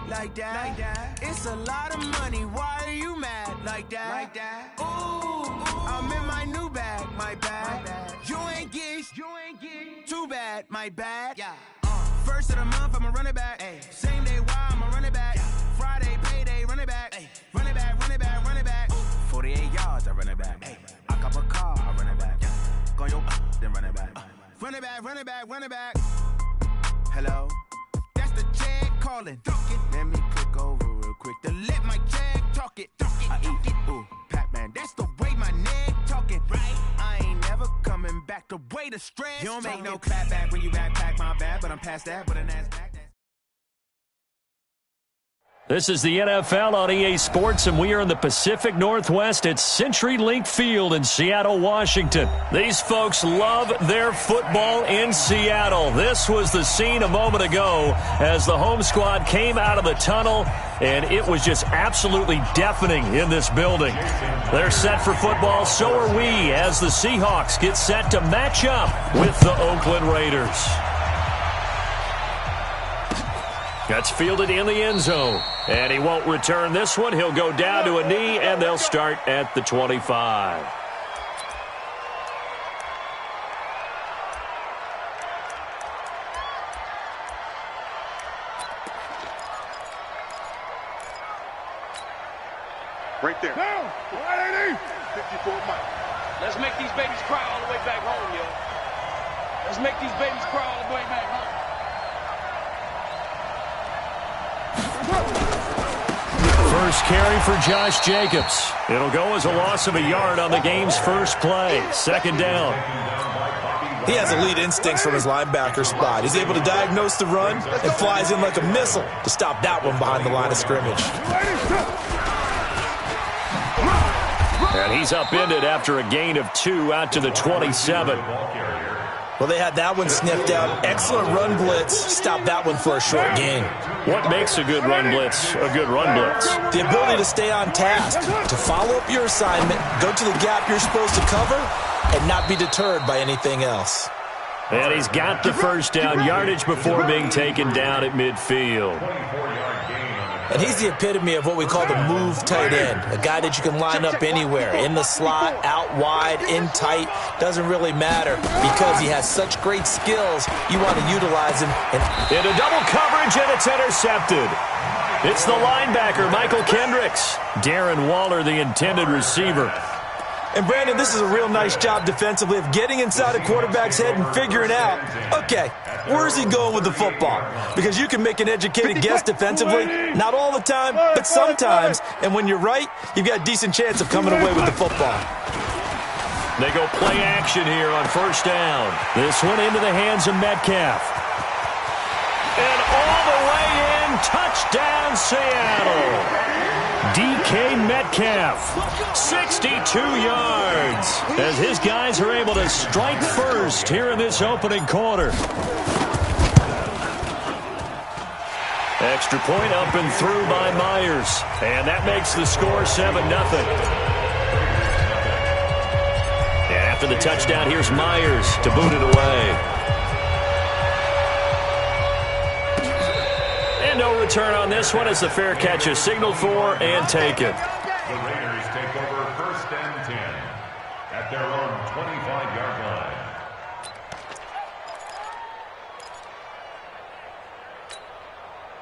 like that. It's a lot of money, why are you mad like that? Ooh, I'm in my new bag, my bad. You ain't get too bad, my bad. First of the month, I'ma run it back. Same day, why I'ma run it back. Friday, payday, run it back. Run it back, run it back, run it back. 48 yards, I run it back. I cop a car, I run it back. Go your then run it back. Run it back, run it back, run it back. Hello? That's the jag calling. Let me click over real quick to let my jag talk it. I eat it, ooh, Pac-Man. That's the way my neck talking. Right? I ain't never coming back. The way the stress. You don't make no clap back when you backpack, my bad. But I'm past that with an ass back. This is the NFL on EA Sports, and we are in the Pacific Northwest at CenturyLink Field in Seattle, Washington. These folks love their football in Seattle. This was the scene a moment ago as the home squad came out of the tunnel, and it was just absolutely deafening in this building. They're set for football, so are we, as the Seahawks get set to match up with the Oakland Raiders. That's fielded in the end zone. And he won't return this one. He'll go down to a knee, and they'll start at the 25. Right there. Down. 180. 54 miles. Let's make these babies cry all the way back home, yo. Let's make these babies cry all the way back home. First carry for Josh Jacobs. It'll go as a loss of a yard on the game's first play. Second down. He has elite instincts from his linebacker spot. He's able to diagnose the run and flies in like a missile to stop that one behind the line of scrimmage. And he's upended after a gain of 2 out to the 27. Well, they had that one sniffed out. Excellent run blitz. Stop that one for a short gain. What makes a good run blitz a good run blitz? The ability to stay on task, to follow up your assignment, go to the gap you're supposed to cover, and not be deterred by anything else. And he's got the first down, yardage before being taken down at midfield. And he's the epitome of what we call the move tight end, a guy that you can line up anywhere, in the slot, out wide, in tight, doesn't really matter because he has such great skills, you want to utilize him. Into double coverage, and it's intercepted. It's the linebacker, Michael Kendricks. Darren Waller, the intended receiver. And, Brandon, this is a real nice job defensively of getting inside a quarterback's head and figuring out, okay, where's he going with the football? Because you can make an educated guess defensively, not all the time, but sometimes. And when you're right, you've got a decent chance of coming away with the football. They go play action here on first down. This one into the hands of Metcalf. And all the way in, touchdown Seattle. DK Metcalf, 62 yards, as his guys are able to strike first here in this opening quarter. Extra point up and through by Myers, and that makes the score 7-0. And after the touchdown, here's Myers to boot it away. No return on this one as the fair catch is signaled for and taken. The Raiders take over first and 10 at their own 25-yard line.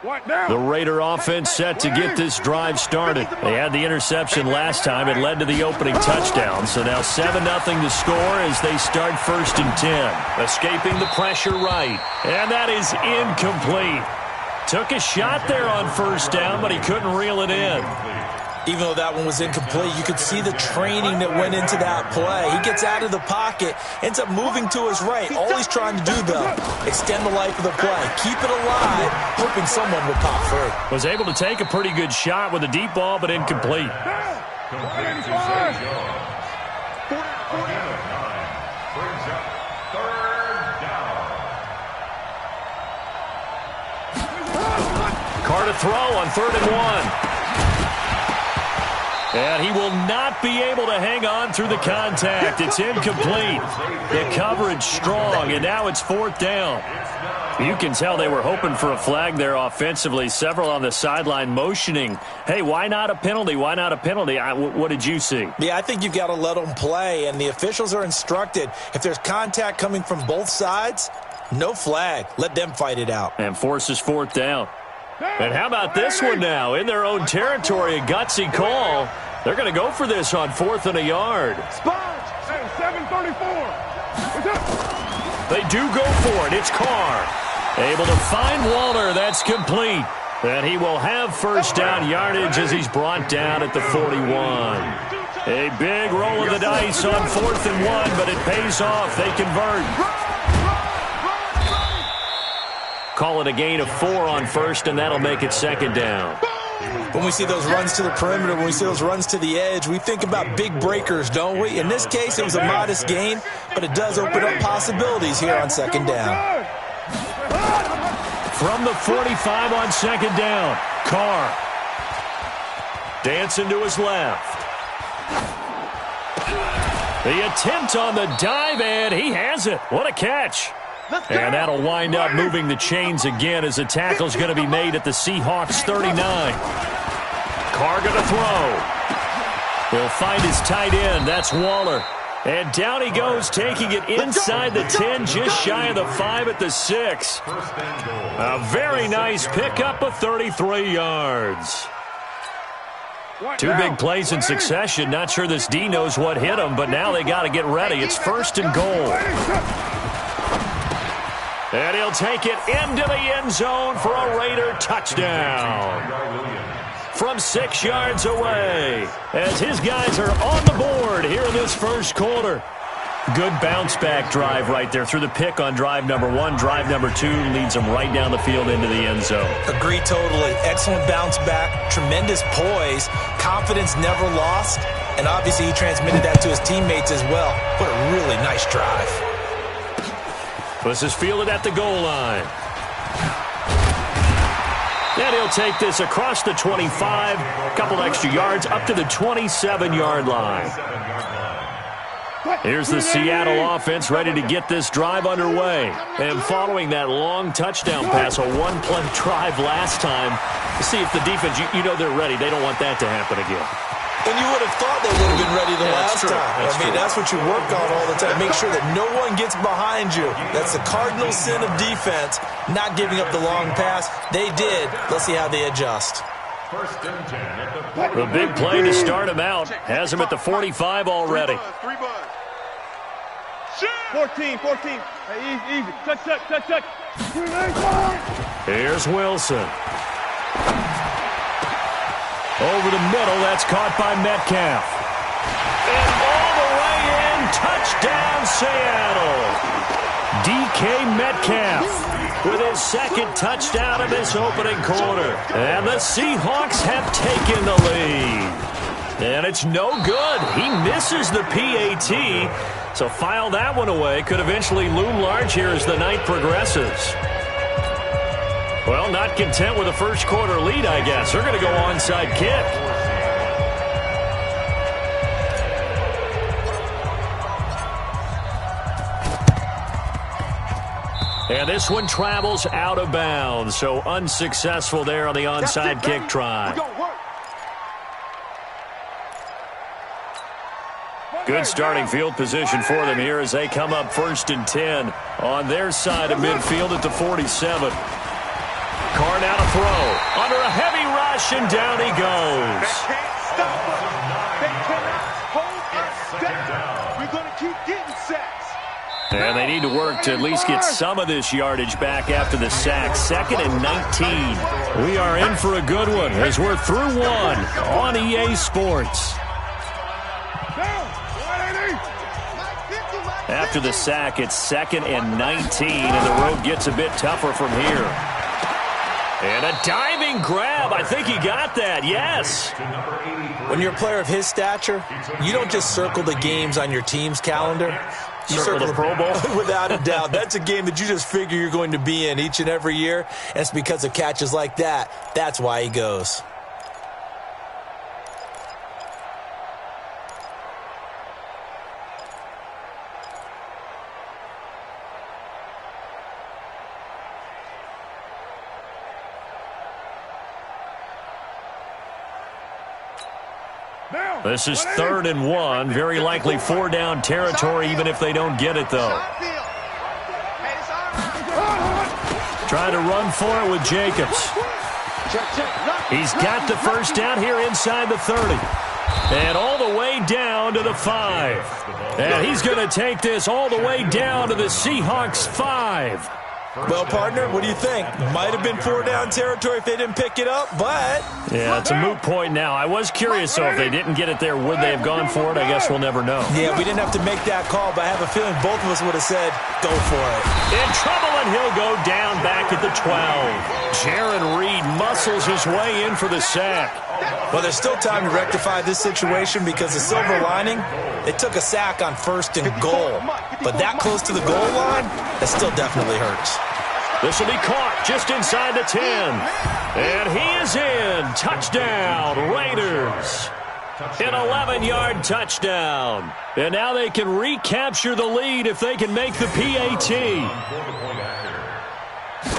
What now? The Raider offense set to get this drive started. They had the interception last time. It led to the opening touchdown. So now 7-0 to score as they start first and 10. Escaping the pressure right. And that is incomplete. Took a shot there on first down, but he couldn't reel it in. Even though that one was incomplete, you could see the training that went into that play. He gets out of the pocket, ends up moving to his right. All he's trying to do, though, extend the life of the play. Keep it alive, hoping someone will pop through. Was able to take a pretty good shot with a deep ball, but incomplete. Complete to Zay Jones. A gain of 9 brings up third down. Carr to throw on 3rd and 1. And he will not be able to hang on through the contact. It's incomplete. The coverage strong, and now it's 4th down. You can tell they were hoping for a flag there offensively. Several on the sideline motioning, hey, why not a penalty? Why not a penalty? What did you see? Yeah, I think you've got to let them play, and the officials are instructed. If there's contact coming from both sides, no flag. Let them fight it out. And forces fourth down. And how about this one now? In their own territory, a gutsy call. They're going to go for this on 4th and a yard. Sponge, 734. They do go for it. It's Carr. Able to find Waller. That's complete. And he will have first down yardage as he's brought down at the 41. A big roll of the dice on 4th and 1, but it pays off. They convert. Call it a gain of 4 on first, and that'll make it second down. When we see those runs to the perimeter, when we see those runs to the edge, we think about big breakers, don't we? In this case, it was a modest gain, but it does open up possibilities here on second down. From the 45 on second down, Carr. Dancing to his left. The attempt on the dive, and he has it. What a catch. And that'll wind up moving the chains again as the tackle's going to be made at the Seahawks 39. Carr going to throw. He'll find his tight end. That's Waller. And down he goes, taking it inside the 10, just shy of the 5 at the 6. A very nice pickup of 33 yards. 2 big plays in succession. Not sure this D knows what hit him, but now they got to get ready. It's 1st and goal. And he'll take it into the end zone for a Raider touchdown. From 6 yards away, as his guys are on the board here in this first quarter. Good bounce-back drive right there through the pick on drive number 1. Drive number 2 leads them right down the field into the end zone. Agree totally. Excellent bounce-back, tremendous poise, confidence never lost, and obviously he transmitted that to his teammates as well. What a really nice drive. This is fielded at the goal line. And he'll take this across the 25, a couple extra yards, up to the 27-yard line. Here's the Seattle offense ready to get this drive underway. And following that long touchdown pass, a one-play drive last time, see if the defense, you know they're ready. They don't want that to happen again. And you would have thought they would have been ready the last time. That's what you work on all the time. Make sure that no one gets behind you. That's the cardinal sin of defense, not giving up the long pass. They did. Let's see how they adjust. The big play to start him out has him at the 45 already. 14. Hey, easy. Touch. Here's Wilson. Over the middle, that's caught by Metcalf. And all the way in, touchdown Seattle. DK Metcalf with his second touchdown of this opening quarter. And the Seahawks have taken the lead. And it's no good. He misses the PAT. So file that one away. Could eventually loom large here as the night progresses. Well, not content with a first quarter lead, I guess. They're going to go onside kick. And this one travels out of bounds, so unsuccessful there on the onside kick try. Good starting field position for them here as they come up 1st and 10 on their side of midfield at the 47. Carr now to throw. Under a heavy rush, and down he goes. They can't stop us. They cannot hold us down. We're going to keep getting sacks. And they need to work to at least get some of this yardage back after the sack. 2nd and 19. We are in for a good one as we're through one on EA Sports. After the sack, it's 2nd and 19, and the road gets a bit tougher from here. And a diving grab. I think he got that. Yes. When you're a player of his stature, you don't just circle the games on your team's calendar. You circle the Pro Bowl. Without a doubt. That's a game that you just figure you're going to be in each and every year. And it's because of catches like that. That's why he goes. This is 3rd and 1. Very likely 4-down territory, even if they don't get it, though. Trying to run for it with Jacobs. He's got the first down here inside the 30. And all the way down to the 5. And he's going to take this all the way down to the Seahawks 5. Well, partner, what do you think? Might have been 4-down territory if they didn't pick it up, but... Yeah, it's a moot point now. I was curious, though, if they didn't get it there, would they have gone for it? I guess we'll never know. Yeah, we didn't have to make that call, but I have a feeling both of us would have said, go for it. In trouble, and he'll go down back at the 12. Jaron Reed muscles his way in for the sack. Well, there's still time to rectify this situation because the silver lining, they took a sack on 1st and goal. But that close to the goal line, that still definitely hurts. This will be caught just inside the 10. And he is in. Touchdown, Raiders. An 11-yard touchdown. And now they can recapture the lead if they can make the PAT.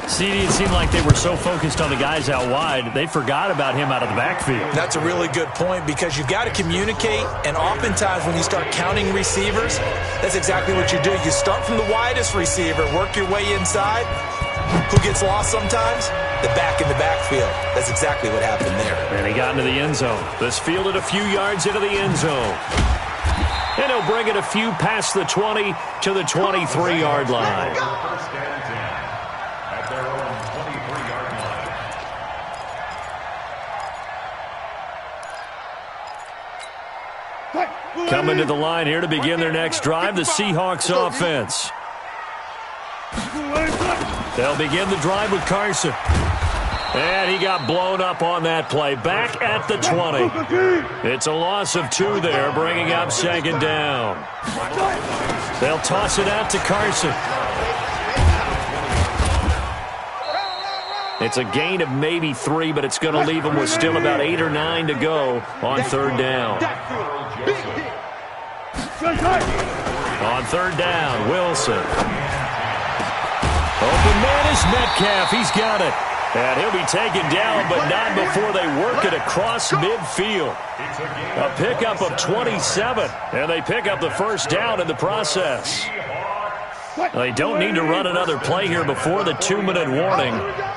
CD, it seemed like they were so focused on the guys out wide, they forgot about him out of the backfield. That's a really good point because you've got to communicate, and oftentimes when you start counting receivers, that's exactly what you do. You start from the widest receiver, work your way inside. Who gets lost sometimes? The back in the backfield. That's exactly what happened there. And he got into the end zone. This fielded a few yards into the end zone. And he'll bring it a few past the 20 to the 23-yard line. First and 10 at their own 23-yard line. Coming to the line here to begin their next drive, the Seahawks offense. They'll begin the drive with Carson. And he got blown up on that play. Back at the 20. It's a loss of 2 there, bringing up 2nd down. They'll toss it out to Carson. It's a gain of maybe 3, but it's going to leave them with still about 8 or 9 to go on 3rd down. On 3rd down, Wilson. Open man is Metcalf. He's got it. And he'll be taken down, but not before they work it across midfield. A pickup of 27, and they pick up the first down in the process. They don't need to run another play here before the 2-minute warning.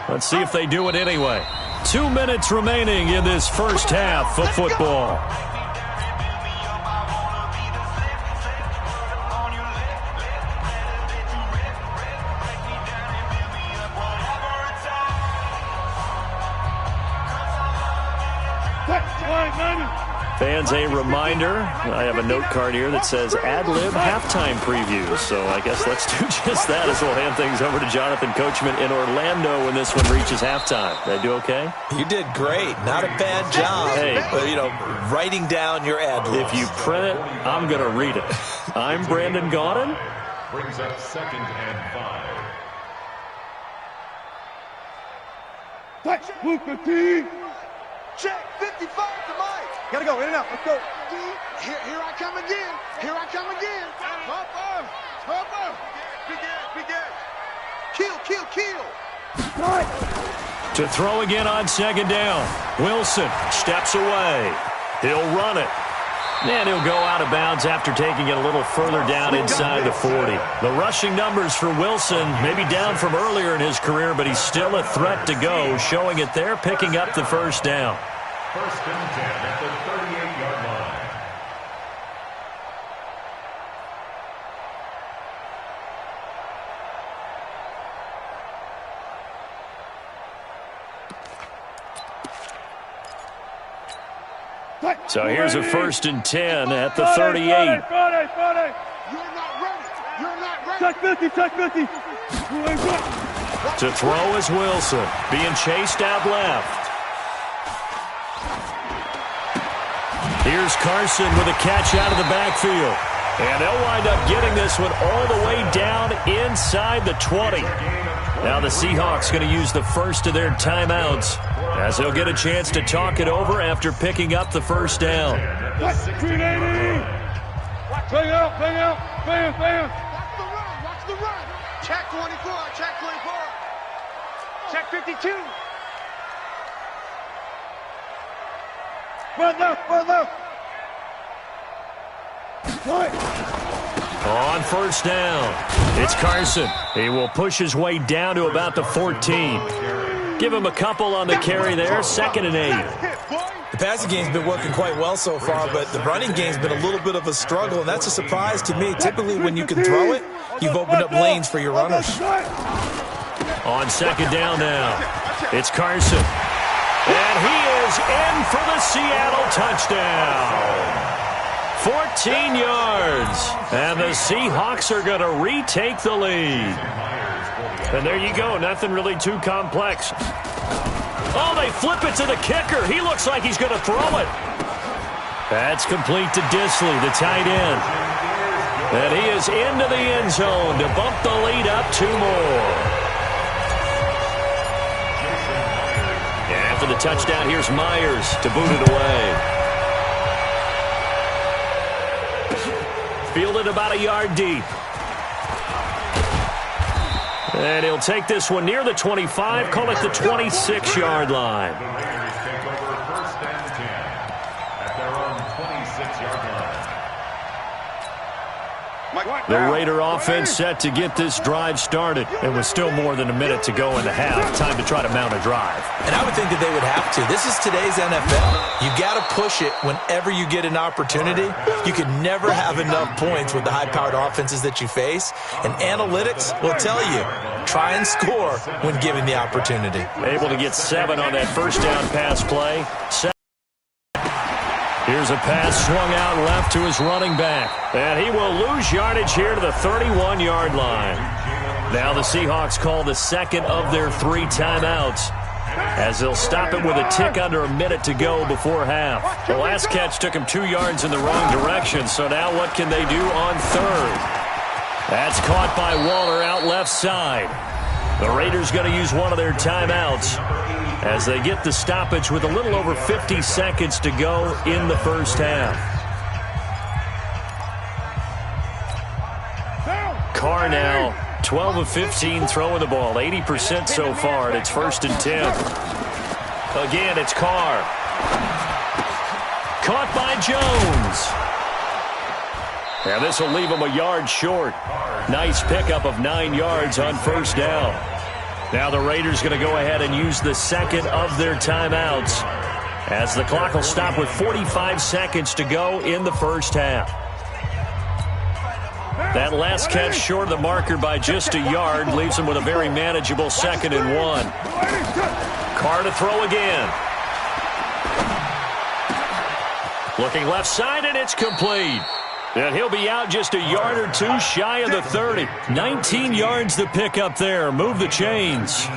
Let's see if they do it anyway. 2 minutes remaining in this first half of football. Fans, a reminder, I have a note card here that says ad-lib halftime preview. So I guess let's do just that as we'll hand things over to Jonathan Coachman in Orlando when this one reaches halftime. Did I do okay? You did great. Not a bad job. Hey, writing down your ad-libs. If you print it, I'm going to read it. I'm Brandon Gaudin. Brings up 2nd and 5. Check 55 to Mike. Gotta go, in and out. Let's go. Here I come again. Here I come again. Pop. Begin. Kill. To throw again on 2nd down. Wilson steps away. He'll run it. And he'll go out of bounds after taking it a little further down inside the 40. The rushing numbers for Wilson may be down from earlier in his career, but he's still a threat to go, showing it there, picking up the first down. 1st and 10 at the 38-yard line. So here's a 1st and 10 at the 38. You're not ready. Check 50. To throw is Wilson, being chased out left. Here's Carson with a catch out of the backfield. And they'll wind up getting this one all the way down inside the 20. Now the Seahawks going to use the first of their timeouts as they'll get a chance to talk it over after picking up the first down. 380. Bang out. Watch the run. Check 24. Check 52. Run left. On first down, it's Carson. He will push his way down to about the 14. Give him a couple on the carry there, 2nd and 8. The passing game's been working quite well so far, but the running game's been a little bit of a struggle, and that's a surprise to me. Typically, when you can throw it, you've opened up lanes for your runners. On 2nd down now, it's Carson. And he is in for the Seattle touchdown. 14 yards. And the Seahawks are going to retake the lead. And there you go. Nothing really too complex. Oh, they flip it to the kicker. He looks like he's going to throw it. That's complete to Disley, the tight end. And he is into the end zone to bump the lead up 2 more. And after the touchdown, here's Myers to boot it away. Fielded about a yard deep. And he'll take this one near the 25, call it the 26-yard line. The Raiders take over 1st and 10 at their own 26-yard line. The Raider offense set to get this drive started. And with still more than a minute to go in the half, time to try to mount a drive. And I would think that they would have to. This is today's NFL. You got to push it whenever you get an opportunity. You can never have enough points with the high-powered offenses that you face. And analytics will tell you, try and score when given the opportunity. Able to get 7 on that first down pass play. Here's a pass swung out left to his running back. And he will lose yardage here to the 31-yard line. Now the Seahawks call the 2nd of their 3 timeouts, as they'll stop it with a tick under a minute to go before half. The last catch took him 2 yards in the wrong direction, so now what can they do on 3rd? That's caught by Waller out left side. The Raiders going to use one of their timeouts as they get the stoppage with a little over 50 seconds to go in the first half. Carr now 12 of 15 throwing the ball, 80% so far, and it's 1st and 10. Again, it's Carr. Caught by Jones. And this will leave him a yard short. Nice pickup of 9 yards on first down. Now the Raiders going to go ahead and use the 2nd of their timeouts, as the clock will stop with 45 seconds to go in the first half. That last catch short of the marker by just a yard leaves him with a very manageable 2nd and 1. Carr to throw again. Looking left side, and it's complete. And he'll be out just a yard or 2 shy of the 30. 19 yards to pick up there. Move the chains.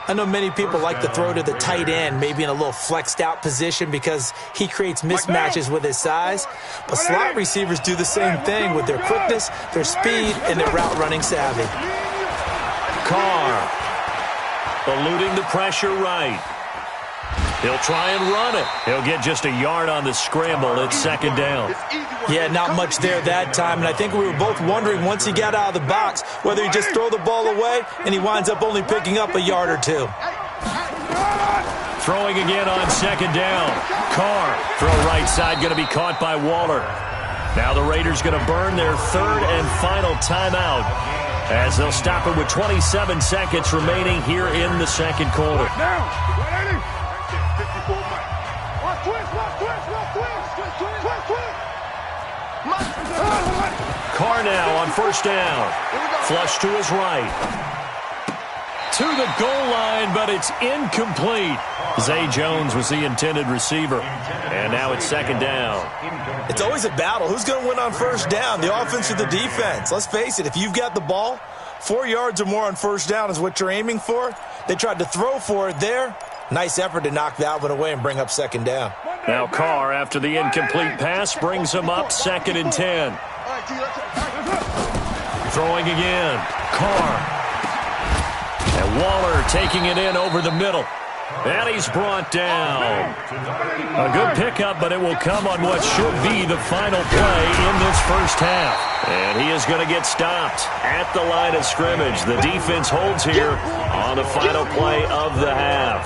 I know many people like to throw to the tight end, maybe in a little flexed out position because he creates mismatches with his size. But slot receivers do the same thing with their quickness, their speed, and their route running savvy. Carr eluding the pressure right. He'll try and run it. He'll get just a yard on the scramble. It's 2nd down. Yeah, not much there that time, and I think we were both wondering once he got out of the box whether he just throw the ball away and he winds up only picking up a yard or 2. Throwing again on 2nd down. Carr, throw right side, going to be caught by Waller. Now the Raiders going to burn their 3rd and final timeout, as they'll stop it with 27 seconds remaining here in the 2nd quarter. Carr now on first down. Flush to his right. To the goal line, but it's incomplete. Zay Jones was the intended receiver. And now it's 2nd down. It's always a battle. Who's going to win on first down, the offense or the defense? Let's face it, if you've got the ball, 4 yards or more on first down is what you're aiming for. They tried to throw for it there. Nice effort to knock that one away and bring up 2nd down. Now Carr, after the incomplete pass, brings him up 2nd and 10. Throwing again. Carr. And Waller taking it in over the middle. And he's brought down. A good pickup, but it will come on what should be the final play in this first half. And he is going to get stopped at the line of scrimmage. The defense holds here on the final play of the half.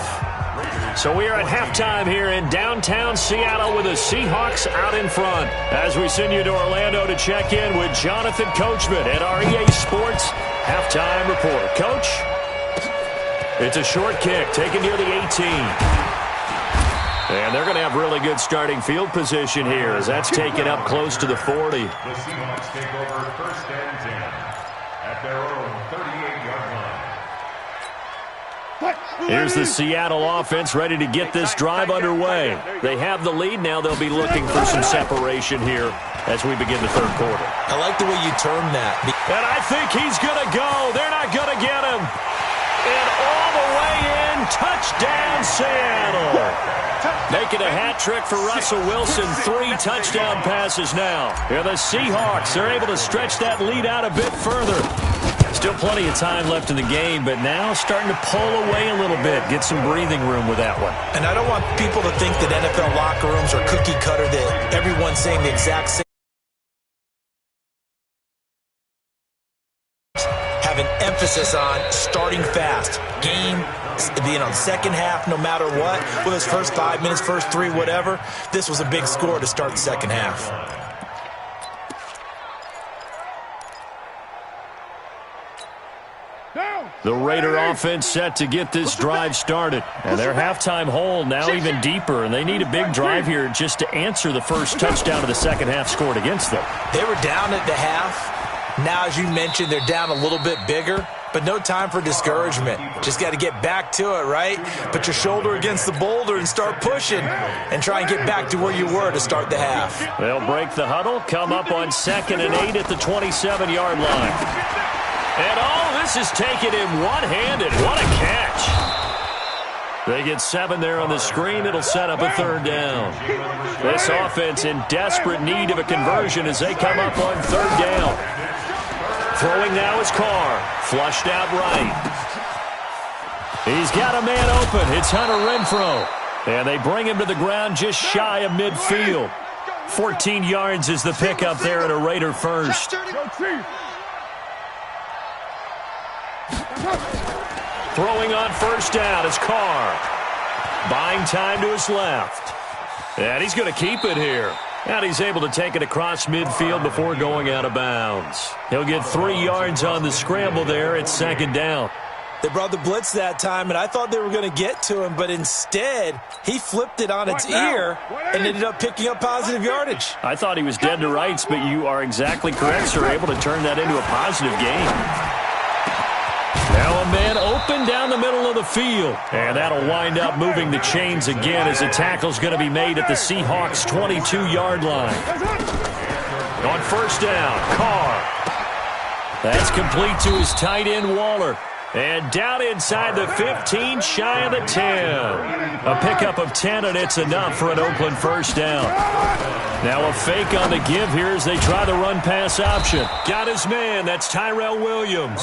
So we are at halftime here in downtown Seattle with the Seahawks out in front. As we send you to Orlando to check in with Jonathan Coachman at our EA Sports Halftime Report. Coach, it's a short kick taken near the 18. And they're going to have really good starting field position here as that's taken up close to the 40. The Seahawks take over first and 10 at their own 38-yard line. Here's the Seattle offense ready to get this drive underway. They have the lead now. They'll be looking for some separation here as we begin the third quarter. I like the way you term that. And I think he's going to go. They're not going to get him. And all the way in, touchdown Seattle. Making a hat trick for Russell Wilson. 3 touchdown passes now. And the Seahawks are able to stretch that lead out a bit further. Still plenty of time left in the game, but now starting to pull away a little bit. Get some breathing room with that one. And I don't want people to think that NFL locker rooms are cookie cutter, that everyone's saying the exact same. Have an emphasis on starting fast. Game, second half, no matter what. Whether it's first 5 minutes, first 3, whatever. This was a big score to start the second half. The Raider offense set to get this drive started. And their halftime hole now even deeper, and they need a big drive here just to answer the first touchdown of the second half scored against them. They were down at the half. Now, as you mentioned, they're down a little bit bigger, but no time for discouragement. Just got to get back to it, right? Put your shoulder against the boulder and start pushing and try and get back to where you were to start the half. They'll break the huddle, come up on 2nd and 8 at the 27-yard line. And all this is taken in one-handed. What a catch. They get 7 there on the screen. It'll set up a third down. This offense in desperate need of a conversion as they come up on third down. Throwing now is Carr. Flushed out right. He's got a man open. It's Hunter Renfrow. And they bring him to the ground just shy of midfield. 14 yards is the pickup there at a Raider first. Throwing on first down is Carr. Buying time to his left. And he's going to keep it here. And he's able to take it across midfield before going out of bounds. He'll get 3 yards on the scramble there at second down. They brought the blitz that time, and I thought they were going to get to him, but instead, he flipped it on its ear and ended up picking up positive yardage. I thought he was dead to rights, but you are exactly correct, sir. Able to turn that into a positive gain. Now a man open down the middle of the field. And that'll wind up moving the chains again as the tackle's going to be made at the Seahawks' 22-yard line. On first down, Carr. That's complete to his tight end, Waller. And down inside the 15, shy of the 10. A pickup of 10, and it's enough for an Oakland first down. Now a fake on the give here as they try the run-pass option. Got his man. That's Tyrell Williams.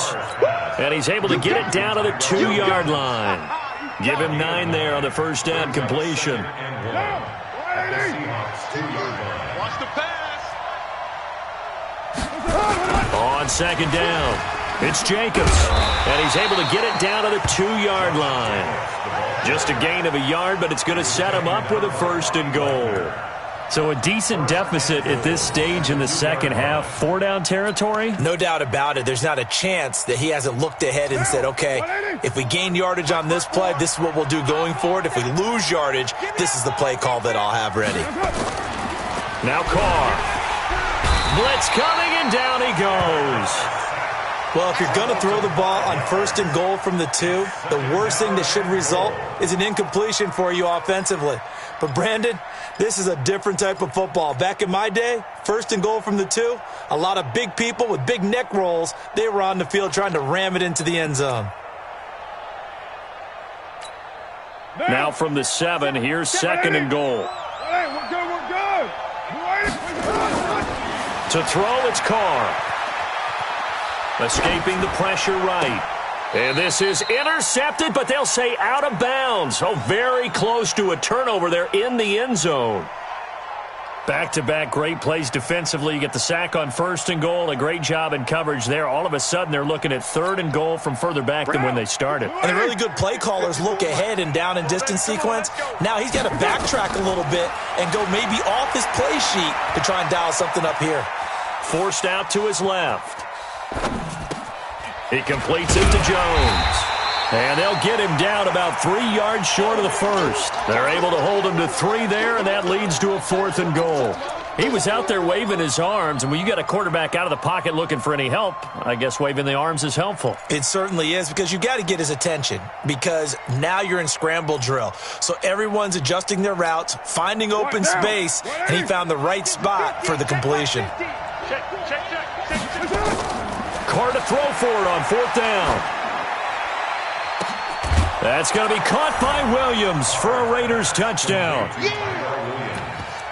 And he's able to get it down to the 2-yard line. Give him 9 there on the first down completion. Watch the pass. On second down, it's Jacobs. And he's able to get it down to the 2-yard line. Just a gain of a yard, but it's going to set him up with a first and goal. So a decent deficit at this stage in the second half. 4-down territory? No doubt about it. There's not a chance that he hasn't looked ahead and said, okay, if we gain yardage on this play, this is what we'll do going forward. If we lose yardage, this is the play call that I'll have ready. Now Carr. Blitz coming, and down he goes. Well, if you're going to throw the ball on first and goal from the 2, the worst thing that should result is an incompletion for you offensively. But, Brandon, this is a different type of football. Back in my day, first and goal from the 2, a lot of big people with big neck rolls, they were on the field trying to ram it into the end zone. Now from the 7, here's second and goal. Hey, we're good, we're good. To throw, it's Carr. Escaping the pressure right. And this is intercepted, but they'll say out of bounds. Oh, very close to a turnover there in the end zone. Back-to-back great plays defensively. You get the sack on 1st and goal. A great job in coverage there. All of a sudden, they're looking at 3rd and goal from further back than when they started. And the really good play callers look ahead and down and distance sequence. Now he's got to backtrack a little bit and go maybe off his play sheet to try and dial something up here. Forced out to his left. He completes it to Jones. And they'll get him down about 3 yards short of the first. They're able to hold him to 3 there, and that leads to a 4th and goal. He was out there waving his arms, and when you got a quarterback out of the pocket looking for any help, I guess waving the arms is helpful. It certainly is, because you got to get his attention, because now you're in scramble drill. So everyone's adjusting their routes, finding open space, and he found the right spot for the completion. Carr to throw for it on 4th down. That's going to be caught by Williams for a Raiders touchdown.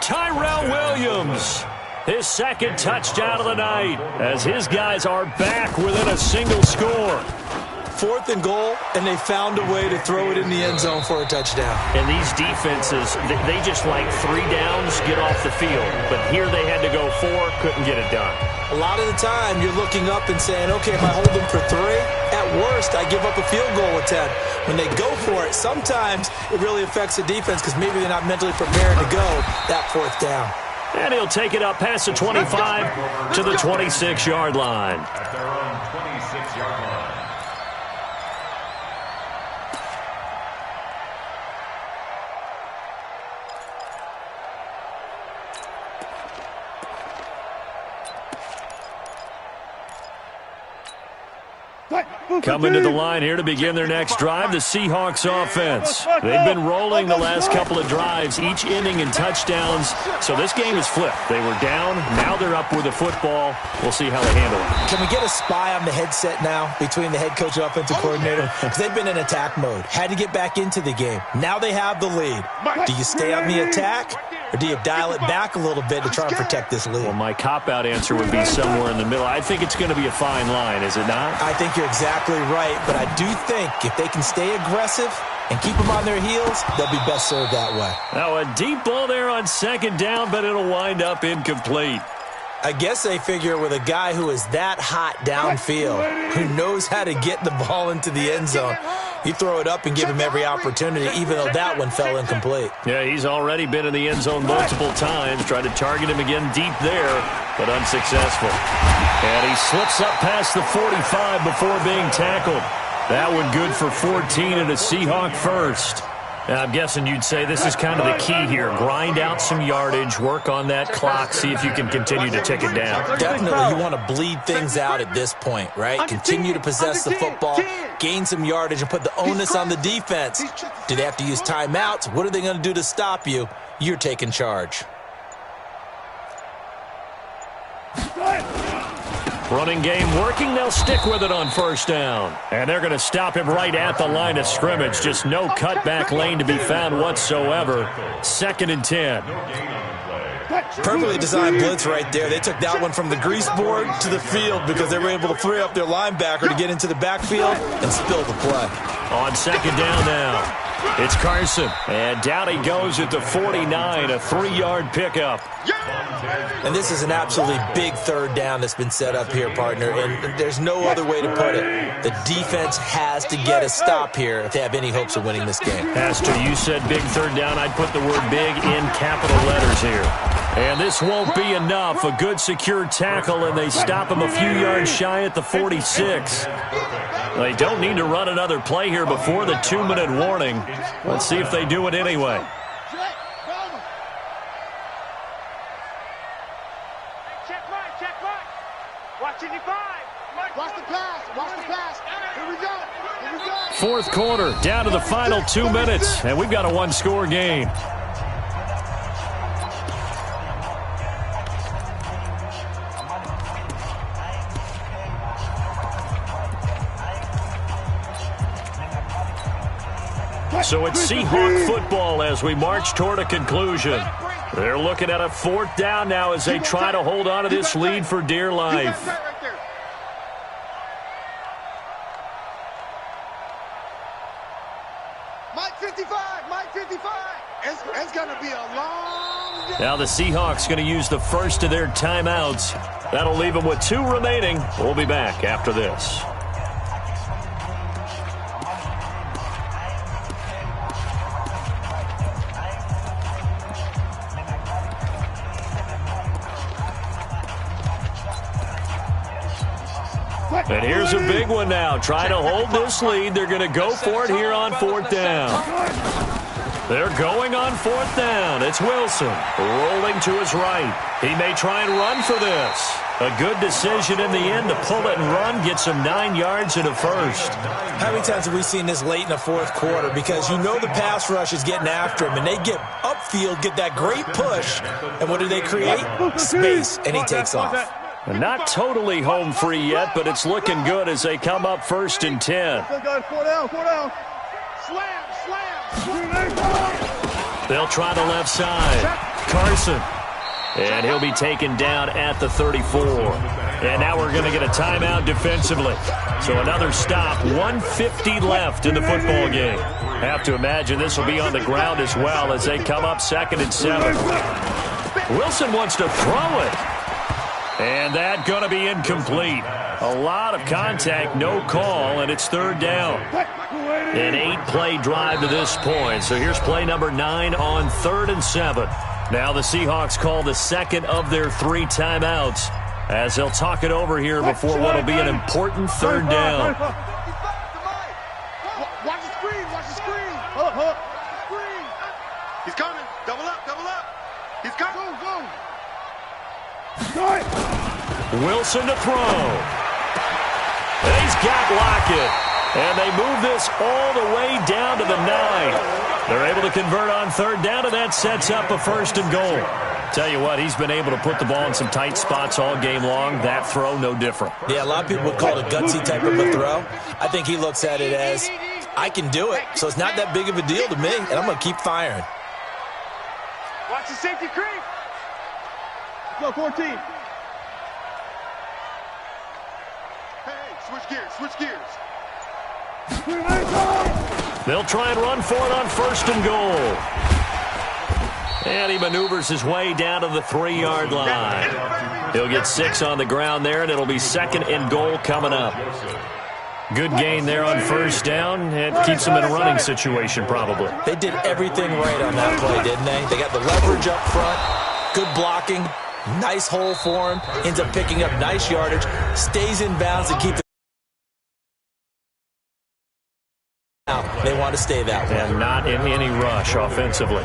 Tyrell Williams, his 2nd touchdown of the night, as his guys are back within a single score. 4th and goal, and they found a way to throw it in the end zone for a touchdown. And these defenses, they just like 3 downs, get off the field. But here they had to go 4, couldn't get it done. A lot of the time, you're looking up and saying, okay, if I hold them for 3, at worst, I give up a field goal attempt. When they go for it, sometimes it really affects the defense because maybe they're not mentally prepared to go that 4th down. And he'll take it up past the 25 to the 26-yard line. At their own 26-yard line. Coming to the line here to begin their next drive, the Seahawks offense. They've been rolling the last couple of drives, each inning in touchdowns. So this game is flipped. They were down. Now they're up with the football. We'll see how they handle it. Can we get a spy on the headset now between the head coach and offensive coordinator? Because they've been in attack mode. Had to get back into the game. Now they have the lead. Do you stay on the attack, or do you dial it back a little bit to try and protect this lead? Well, my cop-out answer would be somewhere in the middle. I think it's going to be a fine line, is it not? I think you're exactly right, but I do think if they can stay aggressive and keep them on their heels, they'll be best served that way. Now a deep ball there on 2nd down, but it'll wind up incomplete. I guess they figure with a guy who is that hot downfield, who knows how to get the ball into the end zone, you throw it up and give him every opportunity, even though that one fell incomplete. Yeah, he's already been in the end zone multiple times, tried to target him again deep there, but unsuccessful. And he slips up past the 45 before being tackled. That one good for 14 and a Seahawk first. And I'm guessing you'd say this is kind of the key here. Grind out some yardage, work on that clock, see if you can continue to tick it down. Definitely, you want to bleed things out at this point, right? Continue to possess the football, gain some yardage, and put the onus on the defense. Do they have to use timeouts? What are they going to do to stop you? You're taking charge. Running game working. They'll stick with it on 1st down. And they're going to stop him right at the line of scrimmage. Just no cutback lane to be found whatsoever. 2nd and 10. Perfectly designed blitz right there. They took that one from the grease board to the field because they were able to free up their linebacker to get into the backfield and spill the play. On 2nd down now. It's Carson. And down he goes at the 49, a 3-yard pickup. And this is an absolutely big 3rd down that's been set up here, partner, and there's no other way to put it. The defense has to get a stop here if they have any hopes of winning this game. Has to. You said big 3rd down. I'd put the word big in capital letters here. And this won't be enough. A good secure tackle, and they stop him a few yards shy at the 46. They don't need to run another play here before the 2-minute warning. Let's see if they do it anyway. Fourth quarter, down to the final 2 minutes, and we've got a 1-score game. So it's Seahawk football as we march toward a conclusion. They're looking at a 4th down now as they try to hold on to this lead for dear life. Mike 55, Mike 55. It's going to be a long day. Now the Seahawks going to use the first of their timeouts. That'll leave them with 2 remaining. We'll be back after this. And here's a big one now. Trying to hold this lead. They're going to go for it here on 4th down. They're going on 4th down. It's Wilson rolling to his right. He may try and run for this. A good decision in the end to pull it and run. Get some 9 yards and a first. How many times have we seen this late in the 4th quarter? Because you know the pass rush is getting after him, and they get upfield, get that great push. And what do they create? Space, and he takes off. Not totally home free yet, but it's looking good as they come up 1st and 10. 4 down, 4 down. Slam, slam. They'll try the left side. Carson. And he'll be taken down at the 34. And now we're going to get a timeout defensively. So another stop. 1:50 left in the football game. Have to imagine this will be on the ground as well as they come up 2nd and 7. Wilson wants to throw it. And that going to be incomplete. A lot of contact, no call, and it's 3rd down. An 8-play drive to this point. So here's play number 9 on 3rd and 7. Now the Seahawks call the 2nd of their 3 timeouts as they'll talk it over here before what will be an important 3rd down. Watch the screen, watch the screen. He's coming. Double up, double up. He's coming. Go, go. Wilson to throw. And he's got Lockett. And they move this all the way down to the 9. They're able to convert on 3rd down, and that sets up a 1st and goal. Tell you what, he's been able to put the ball in some tight spots all game long. That throw, no different. Yeah, a lot of people would call it a gutsy type of a throw. I think he looks at it as, I can do it, so it's not that big of a deal to me, and I'm going to keep firing. Watch the safety creep. Let's go, 14. Hey, switch gears, switch gears. They'll try and run for it on 1st and goal. And he maneuvers his way down to the 3-yard line. He'll get 6 on the ground there, and it'll be 2nd and goal coming up. Good gain there on 1st down. It keeps them in a running situation probably. They did everything right on that play, didn't they? They got the leverage up front, good blocking, nice hole for him, ends up picking up nice yardage, stays in bounds and keeps it out. They want to stay that way. And not in any rush offensively.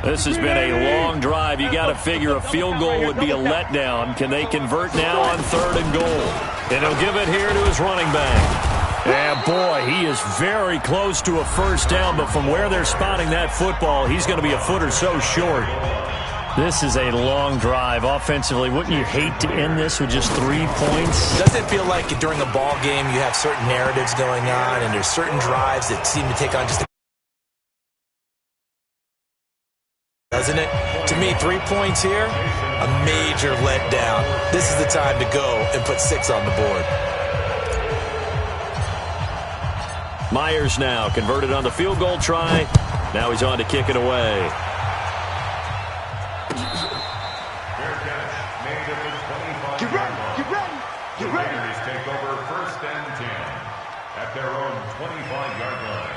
This has been a long drive. You got to figure a field goal would be a letdown. Can they convert now on 3rd and goal? And he'll give it here to his running back. And boy, he is very close to a 1st down, but from where they're spotting that football, he's going to be a foot or so short. This is a long drive offensively. Wouldn't you hate to end this with just 3 points? Doesn't it feel like during a ball game you have certain narratives going on and there's certain drives that seem to take on just a... Doesn't it? To me, 3 points here, a major letdown. This is the time to go and put 6 on the board. Myers now converted on the field goal try. Now he's on to kick it away. Get ready, get ready, get ready. Raiders take over 1st and 10 at their own 25-yard line.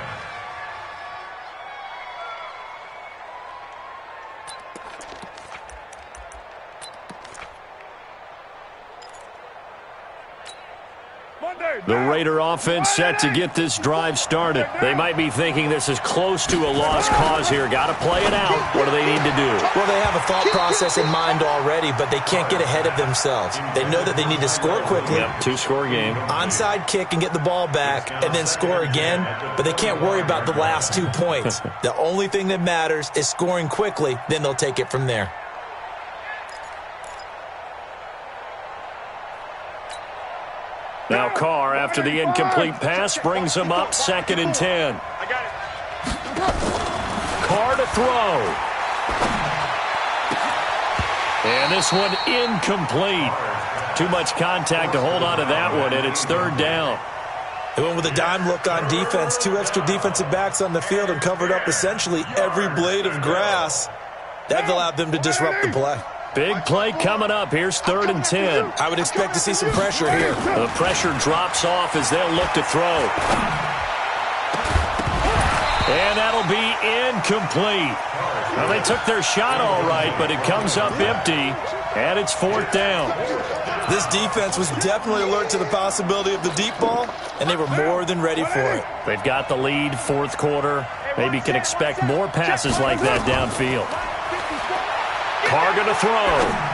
The Raider offense set to get this drive started. They might be thinking this is close to a lost cause here. Got to play it out. What do they need to do? Well, they have a thought process in mind already, but they can't get ahead of themselves. They know that they need to score quickly. Yep, 2-score game. Onside kick and get the ball back and then score again, but they can't worry about the last 2 points. The only thing that matters is scoring quickly, then they'll take it from there. Now Carr, after the incomplete pass, brings him up 2nd and 10. I got it. Carr to throw. And this one incomplete. Too much contact to hold on to that one, and it's 3rd down. They went with a dime look on defense, 2 extra defensive backs on the field and covered up essentially every blade of grass. That allowed them to disrupt the play. Big play coming up. Here's 3rd and 10. I would expect to see some pressure here. The pressure drops off as they'll look to throw. And that'll be incomplete. Well, they took their shot all right, but it comes up empty, and it's 4th down. This defense was definitely alert to the possibility of the deep ball, and they were more than ready for it. They've got the lead, 4th quarter. Maybe can expect more passes like that downfield. Carr going to throw.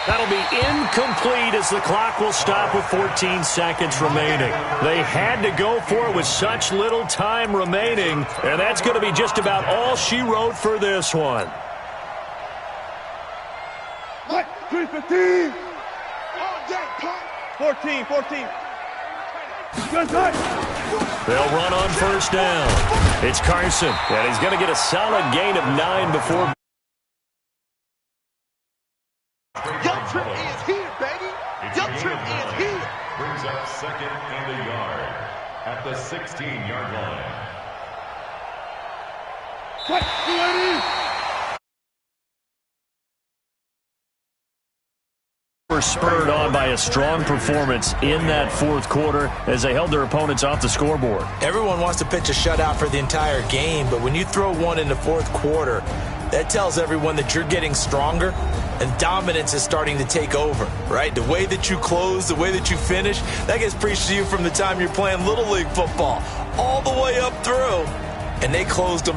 That'll be incomplete as the clock will stop with 14 seconds remaining. They had to go for it with such little time remaining, and that's going to be just about all she wrote for this one. 3-15. 14. They'll run on 1st down. It's Carson, and he's going to get a solid gain of 9 before. Your trip is here, baby. Your trip is here. Brings up 2nd and a yard at the 16-yard line. Were spurred on by a strong performance in that 4th quarter as they held their opponents off the scoreboard. Everyone wants to pitch a shutout for the entire game, but when you throw one in the 4th quarter, that tells everyone that you're getting stronger and dominance is starting to take over, right? The way that you close, the way that you finish, that gets preached to you from the time you're playing Little League football all the way up through, and they closed them.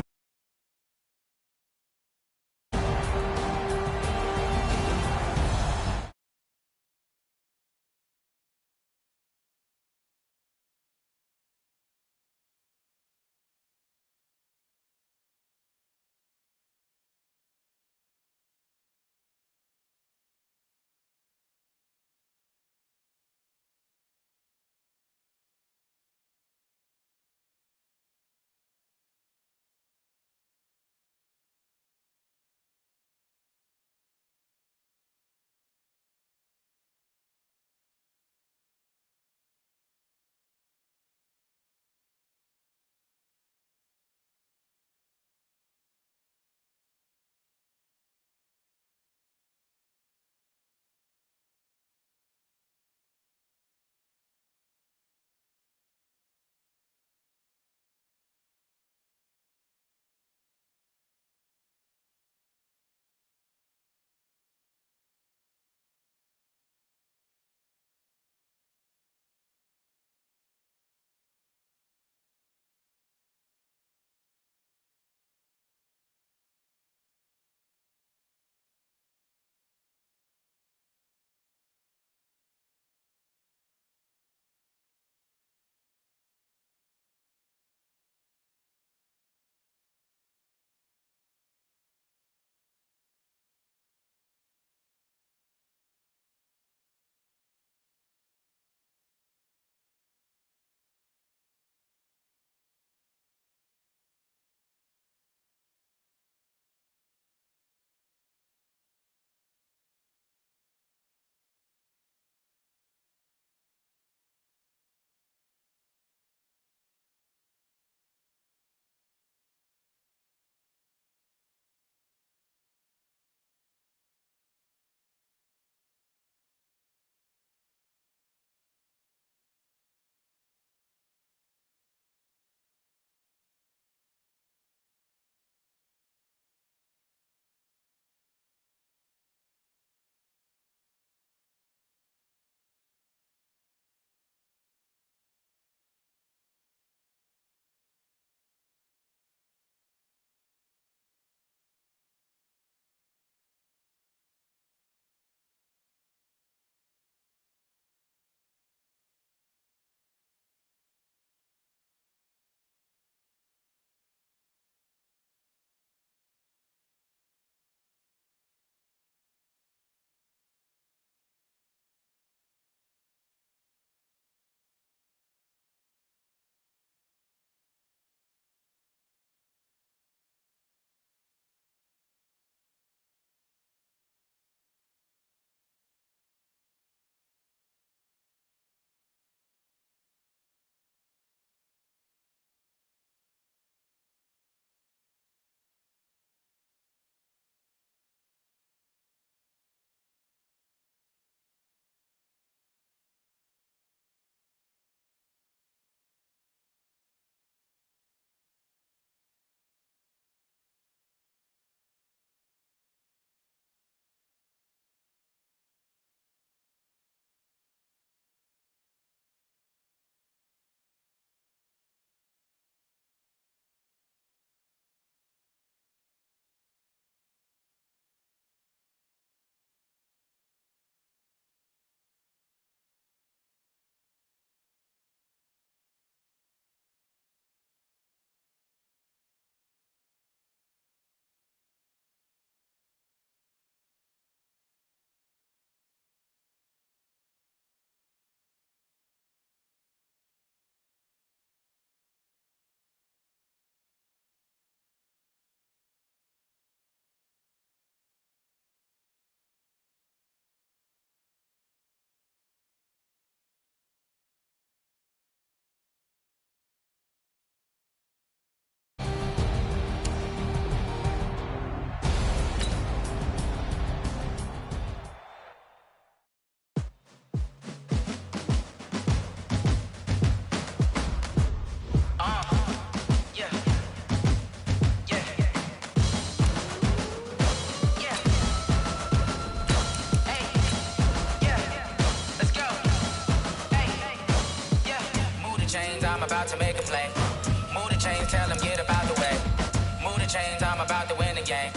the chains, I'm about to win the game.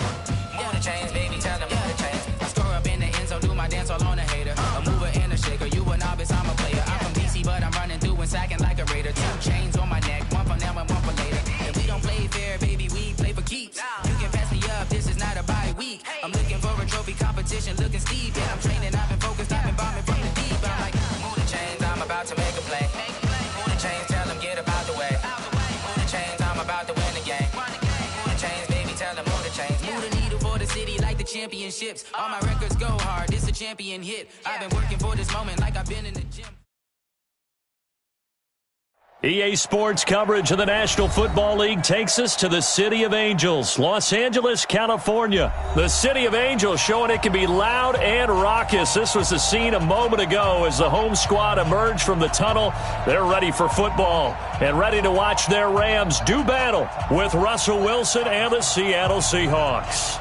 Move the chains, baby, tell them move the chains. I score up in the end zone, do my dance all on a hater. A mover and a shaker, you a novice, I'm a player. I'm from DC, but I'm running through and sacking like a raider. 2 chains on my neck, one for now and one for later. If we don't play fair, baby, we play for keeps. You can pass me up, this is not a bye week. I'm looking for a trophy competition, looking steep. And I'm training, I've been focused, I've been bombing from the deep. I'm like, move the chains, I'm about to make a play. Move the chains, tell them get about the way. Move the chains, I'm about to win the game. Move the chains, baby, tell them move the chains. Move the needle for the city like the championships. All my records go hard, this a champion hit. I've been working for this moment like I've been in the gym. EA Sports coverage of the National Football League takes us to the City of Angels, Los Angeles, California. The City of Angels showing it can be loud and raucous. This was the scene a moment ago as the home squad emerged from the tunnel. They're ready for football and ready to watch their Rams do battle with Russell Wilson and the Seattle Seahawks.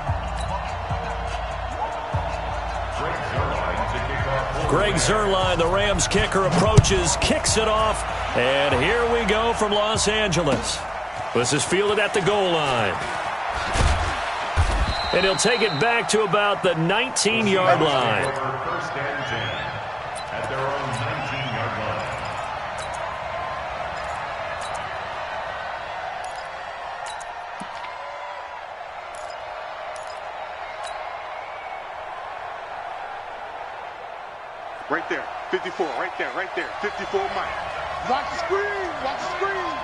Greg Zuerlein, the Rams kicker, approaches, kicks it off, and here we go from Los Angeles. This is fielded at the goal line. And he'll take it back to about the 19-yard line. First and 10 at their own 19-yard line. Right there, 54, right there, 54 Mike. Watch the screen, watch the screen.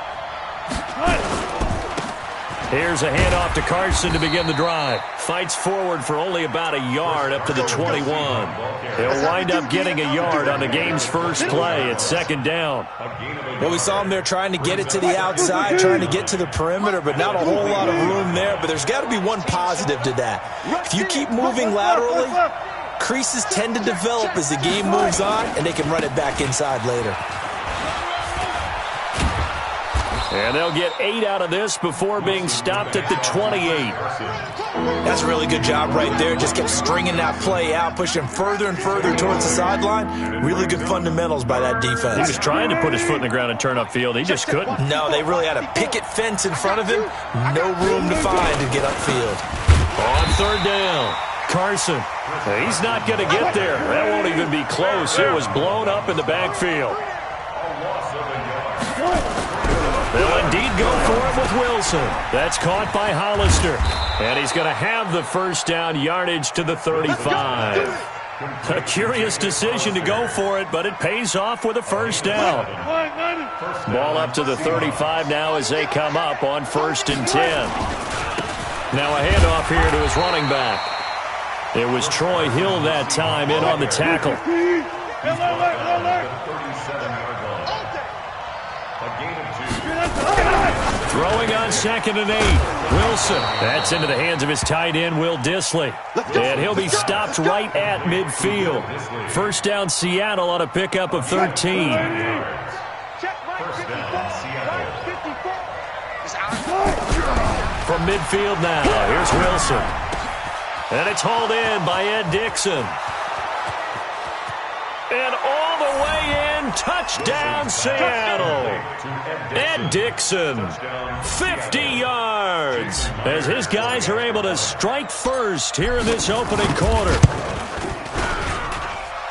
Here's a handoff to Carson to begin the drive. Fights forward for only about a yard up to the 21. He'll wind up getting a yard on the game's first play at second down. Well, we saw him there trying to get it to the outside, trying to get to the perimeter, but not a whole lot of room there. But there's got to be one positive to that. If you keep moving laterally, creases tend to develop as the game moves on, and they can run it back inside later. And they'll get 8 out of this before being stopped at the 28. That's a really good job right there. Just kept stringing that play out, pushing further and further towards the sideline. Really good fundamentals by that defense. He was trying to put his foot in the ground and turn upfield. He just couldn't. No, they really had a picket fence in front of him. No room to find to get upfield. On third down, Carson. He's not going to get there. That won't even be close. It was blown up in the backfield. They'll indeed go for it with Wilson. That's caught by Hollister. And he's going to have the first down yardage to the 35. A curious decision to go for it, but it pays off with a first down. Ball up to the 35 now as they come up on 1st and 10. Now a handoff here to his running back. It was Troy Hill that time in on the tackle. Throwing on 2nd and 8. Wilson. That's into the hands of his tight end, Will Dissly. And he'll be stopped right at midfield. First down, Seattle on a pickup of 13. First down, Seattle. From midfield now, here's Wilson. And it's hauled in by Ed Dixon. And all the way in, touchdown Seattle. Ed Dixon, 50 yards, as his guys are able to strike first here in this opening quarter.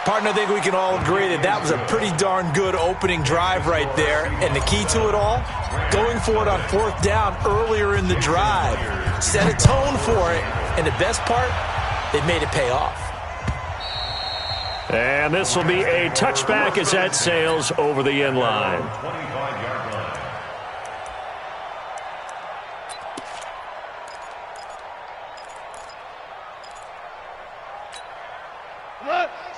Partner, I think we can all agree that that was a pretty darn good opening drive right there. And the key to it all, going for it on 4th down earlier in the drive. Set a tone for it, and the best part, they've made it pay off. And this will be a touchback as that sails over the end line.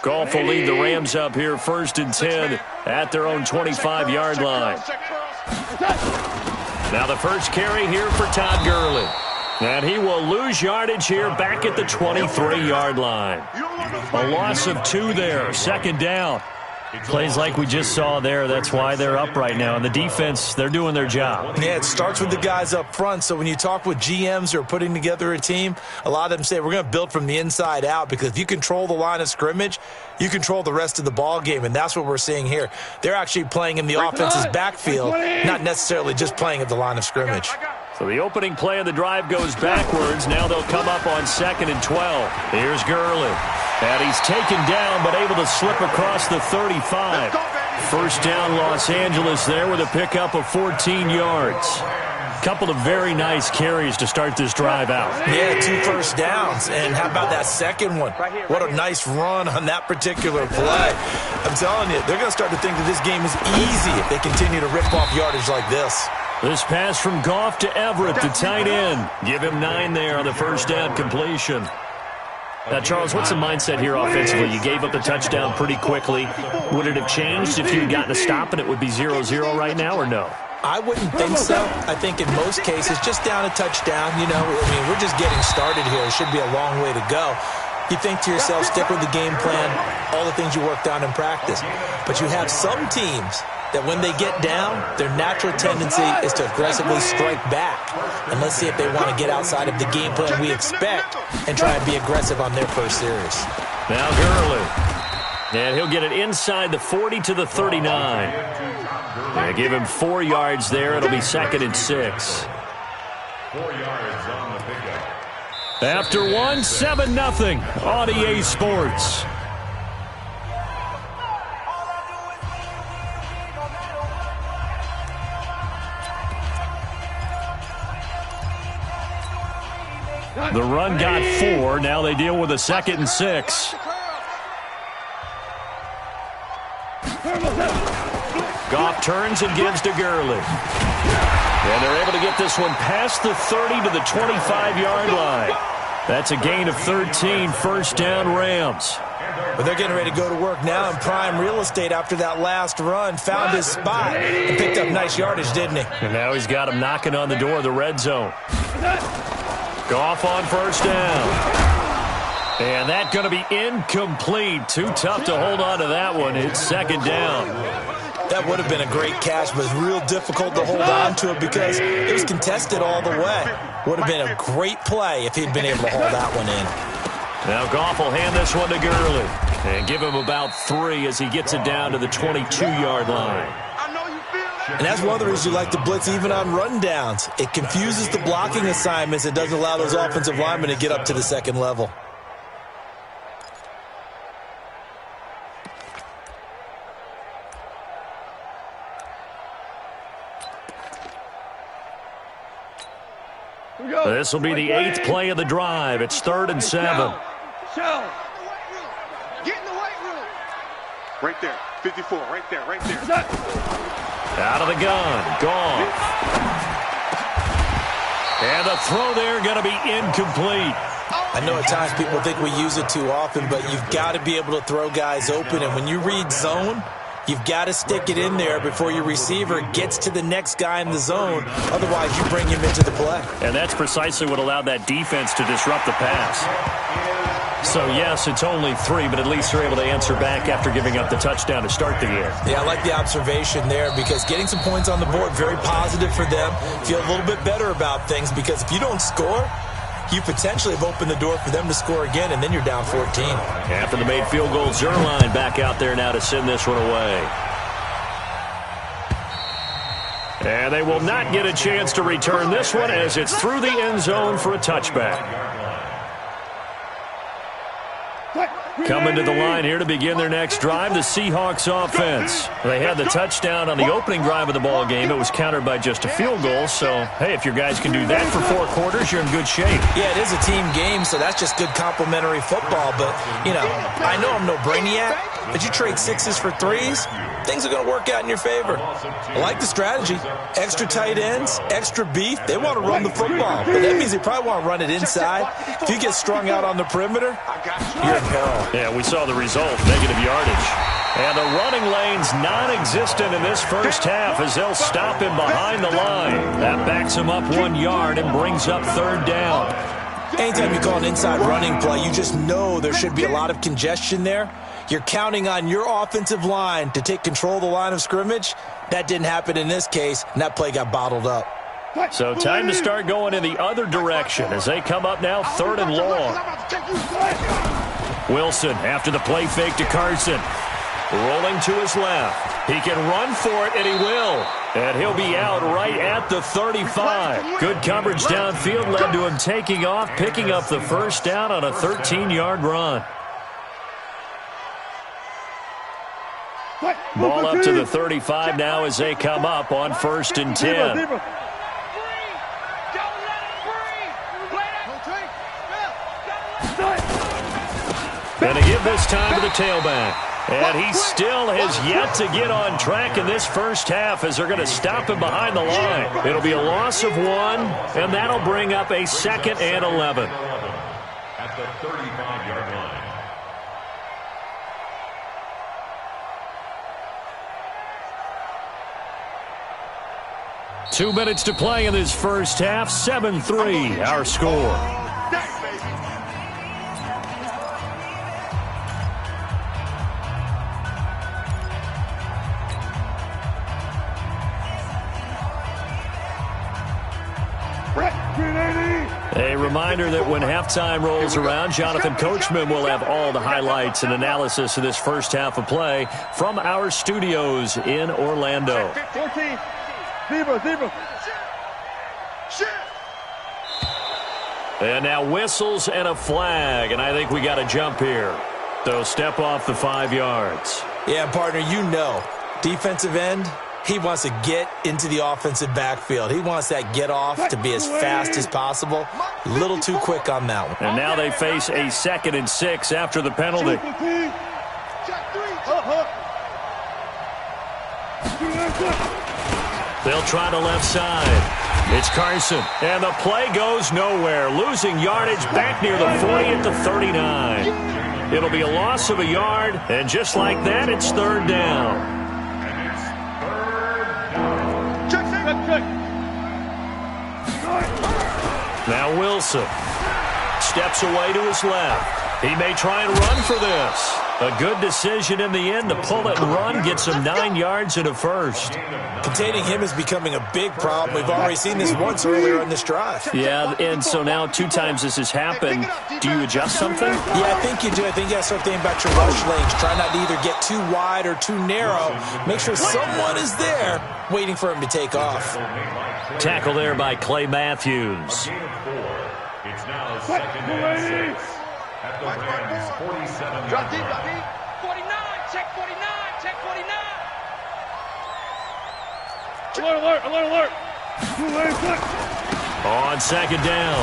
Goff will lead the Rams up here 1st and 10 at their own 25-yard line. Now the first carry here for Todd Gurley. And he will lose yardage here back at the 23-yard line. A loss of 2 there, 2nd down. Plays like we just saw there, that's why they're up right now. And the defense, they're doing their job. Yeah, it starts with the guys up front. So when you talk with GMs who are putting together a team, a lot of them say we're going to build from the inside out, because if you control the line of scrimmage, you control the rest of the ball game, and that's what we're seeing here. They're actually playing in the offense's backfield, not necessarily just playing at the line of scrimmage. So the opening play of the drive goes backwards. Now they'll come up on 2nd and 12. Here's Gurley. And he's taken down but able to slip across the 35. First down Los Angeles there with a pickup of 14 yards. Couple of very nice carries to start this drive out. Yeah, 2 first downs. And how about that second one? What a nice run on that particular play. I'm telling you, they're going to start to think that this game is easy if they continue to rip off yardage like this. This pass from Goff to Everett, the tight end. Give him 9 there on the first down completion. Now, Charles, what's the mindset here offensively? You gave up the touchdown pretty quickly. Would it have changed if you had gotten a stop and it would be 0-0 right now, or no? I wouldn't think so. I think in most cases, just down a touchdown, you know, I mean, we're just getting started here. It should be a long way to go. You think to yourself, stick with the game plan, all the things you worked on in practice. But you have some teams that when they get down, their natural tendency is to aggressively strike back. And let's see if they want to get outside of the game plan we expect and try and be aggressive on their first series. Now Gurley. And he'll get it inside the 40 to the 39. And give him 4 yards there. It'll be 2nd and 6. 4 yards on the pickup. After 1, 7-0 on EA Sports. The run got 4. Now they deal with a 2nd and 6. Goff turns and gives to Gurley. And they're able to get this one past the 30 to the 25-yard line. That's a gain of 13, first down Rams. But they're getting ready to go to work now in prime real estate after that last run. Found his spot and picked up nice yardage, didn't he? And now he's got him knocking on the door of the red zone. Goff on first down. And that's going to be incomplete. Too tough to hold on to that one. It's 2nd down. That would have been a great catch, but it's real difficult to hold on to it because it was contested all the way. Would have been a great play if he'd been able to haul that one in. Now Goff will hand this one to Gurley and give him about 3 as he gets it down to the 22-yard line. And that's one of the reasons you like to blitz even on run downs. It confuses the blocking assignments. It doesn't allow those offensive linemen to get up to the second level. This will be the 8th play of the drive. It's 3rd and 7. Get in the weight room. Right there. 54. Right there. Right there. Out of the gun. Gone. And the throw there going to be incomplete. I know at times people think we use it too often, but you've got to be able to throw guys open. And when you read zone, you've got to stick it in there before your receiver gets to the next guy in the zone. Otherwise, you bring him into the play. And that's precisely what allowed that defense to disrupt the pass. So, yes, it's only 3, but at least they're able to answer back after giving up the touchdown to start the game. Yeah, I like the observation there because getting some points on the board, very positive for them. Feel a little bit better about things because if you don't score, you potentially have opened the door for them to score again, and then you're down 14. After the made field goal, Zerline back out there now to send this one away. And they will not get a chance to return this one as it's through the end zone for a touchback. Coming to the line here to begin their next drive, the Seahawks offense. They had the touchdown on the opening drive of the ball game. It was countered by just a field goal. So, hey, if your guys can do that for 4 quarters, you're in good shape. Yeah, it is a team game, so that's just good complimentary football. But, you know, I know I'm no brainiac, but you trade 6s for 3s, things are going to work out in your favor. I like the strategy. Extra tight ends, extra beef. They want to run the football, but that means they probably want to run it inside. If you get strung out on the perimeter, you're in peril. Yeah, we saw the result, negative yardage. And the running lane's non-existent in this first half as they'll stop him behind the line. That backs him up 1 yard and brings up 3rd down. Anytime you call an inside running play, you just know there should be a lot of congestion there. You're counting on your offensive line to take control of the line of scrimmage. That didn't happen in this case, and that play got bottled up. So time to start going in the other direction as they come up now 3rd and long. Wilson after the play fake to Carson. Rolling to his left. He can run for it, and he will. And he'll be out right at the 35. Good coverage downfield led to him taking off, picking up the first down on a 13-yard run. Ball up to the 35 now as they come up on 1st and 10. And to give this time to the tailback. And he still has yet to get on track in this first half as they're going to stop him behind the line. It'll be a loss of 1, and that'll bring up a 2nd and 11. At the 35-yard line. 2 minutes to play in this first half. 7-3, our score. A reminder that when halftime rolls around, Jonathan Coachman will have all the highlights and analysis of this first half of play from our studios in Orlando. 14. Zebra. And now whistles and a flag, and I think we got a jump here. So step off the 5 yards. Yeah, partner, you know, defensive end, he wants to get into the offensive backfield. He wants that get off to be as fast as possible. A little too quick on that one. And now they face a 2nd and 6 after the penalty. They'll try the left side. It's Carson, and the play goes nowhere, losing yardage back near the 40 at the 39. It'll be a loss of a yard, and just like that, it's 3rd down. And it's 3rd down. Now Wilson steps away to his left. He may try and run for this. A good decision in the end to pull it and run, gets him 9 yards and a first. Containing him is becoming a big problem. We've already seen this once earlier in this drive. Yeah, and so now 2 times this has happened. Do you adjust something? Yeah, I think you do. I think you got to start thinking about your rush lanes. Try not to either get too wide or too narrow. Make sure someone is there waiting for him to take off. Tackle there by Clay Matthews. It's now 2nd and 6. At the Rams' 47-yard line. 49, check 49, check 49. Alert. On 2nd down,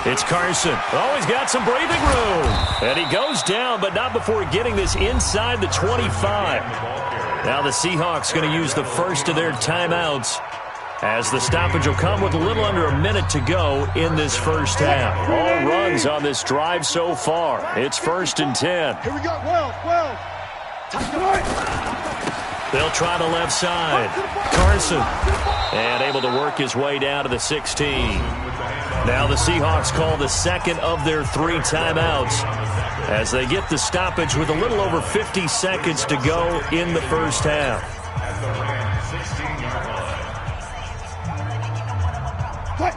it's Carson. Oh, he's got some breathing room. And he goes down, but not before getting this inside the 25. Now the Seahawks going to use the first of their timeouts, as the stoppage will come with a little under a minute to go in this first half. All runs on this drive so far. It's 1st and 10. Here we go. Well. They'll try the left side. Carson. And able to work his way down to the 16. Now the Seahawks call the 2nd of their 3 timeouts as they get the stoppage with a little over 50 seconds to go in the first half.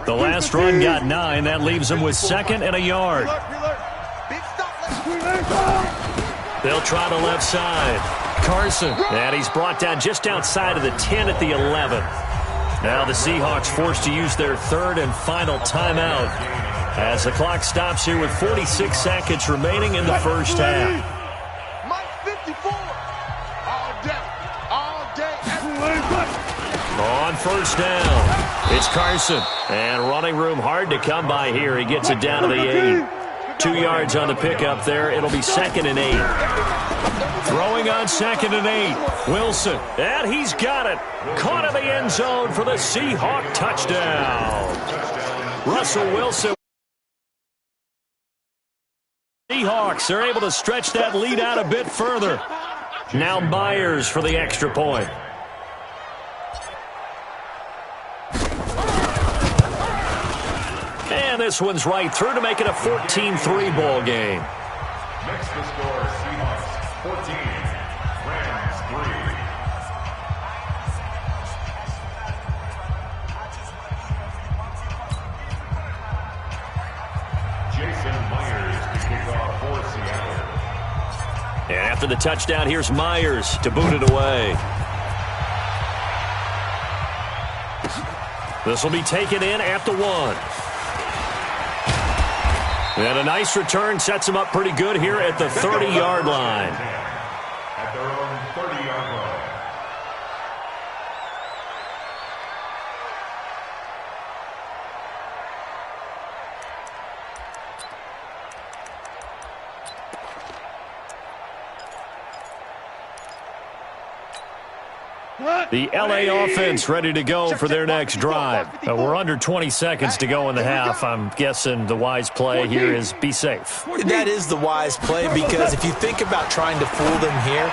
The last run got 9. That leaves them with 2nd and a yard. They'll try the left side. Carson. And he's brought down just outside of the 10 at the 11. Now the Seahawks forced to use their 3rd and final timeout as the clock stops here with 46 seconds remaining in the first half. Mike 54. All day. On 1st down, it's Carson. And running room hard to come by here. He gets it down to the 8. 2 yards on the pickup there. It'll be 2nd and 8. Throwing on 2nd and 8. Wilson. And he's got it. Caught in the end zone for the Seahawk touchdown. Russell Wilson. Seahawks are able to stretch that lead out a bit further. Now Myers for the extra point. And this one's right through to make it a 14-3 ball game. Next to score, Seahawks 14, Rams 3. Jason Myers to kick off for Seattle. And after the touchdown, here's Myers to boot it away. This will be taken in at the 1. And a nice return sets him up pretty good here at the 30-yard line. At their own 30-yard line. The LA offense ready to go for their next drive. We're under 20 seconds to go in the half. I'm guessing the wise play here is be safe. That is the wise play, because if you think about trying to fool them here,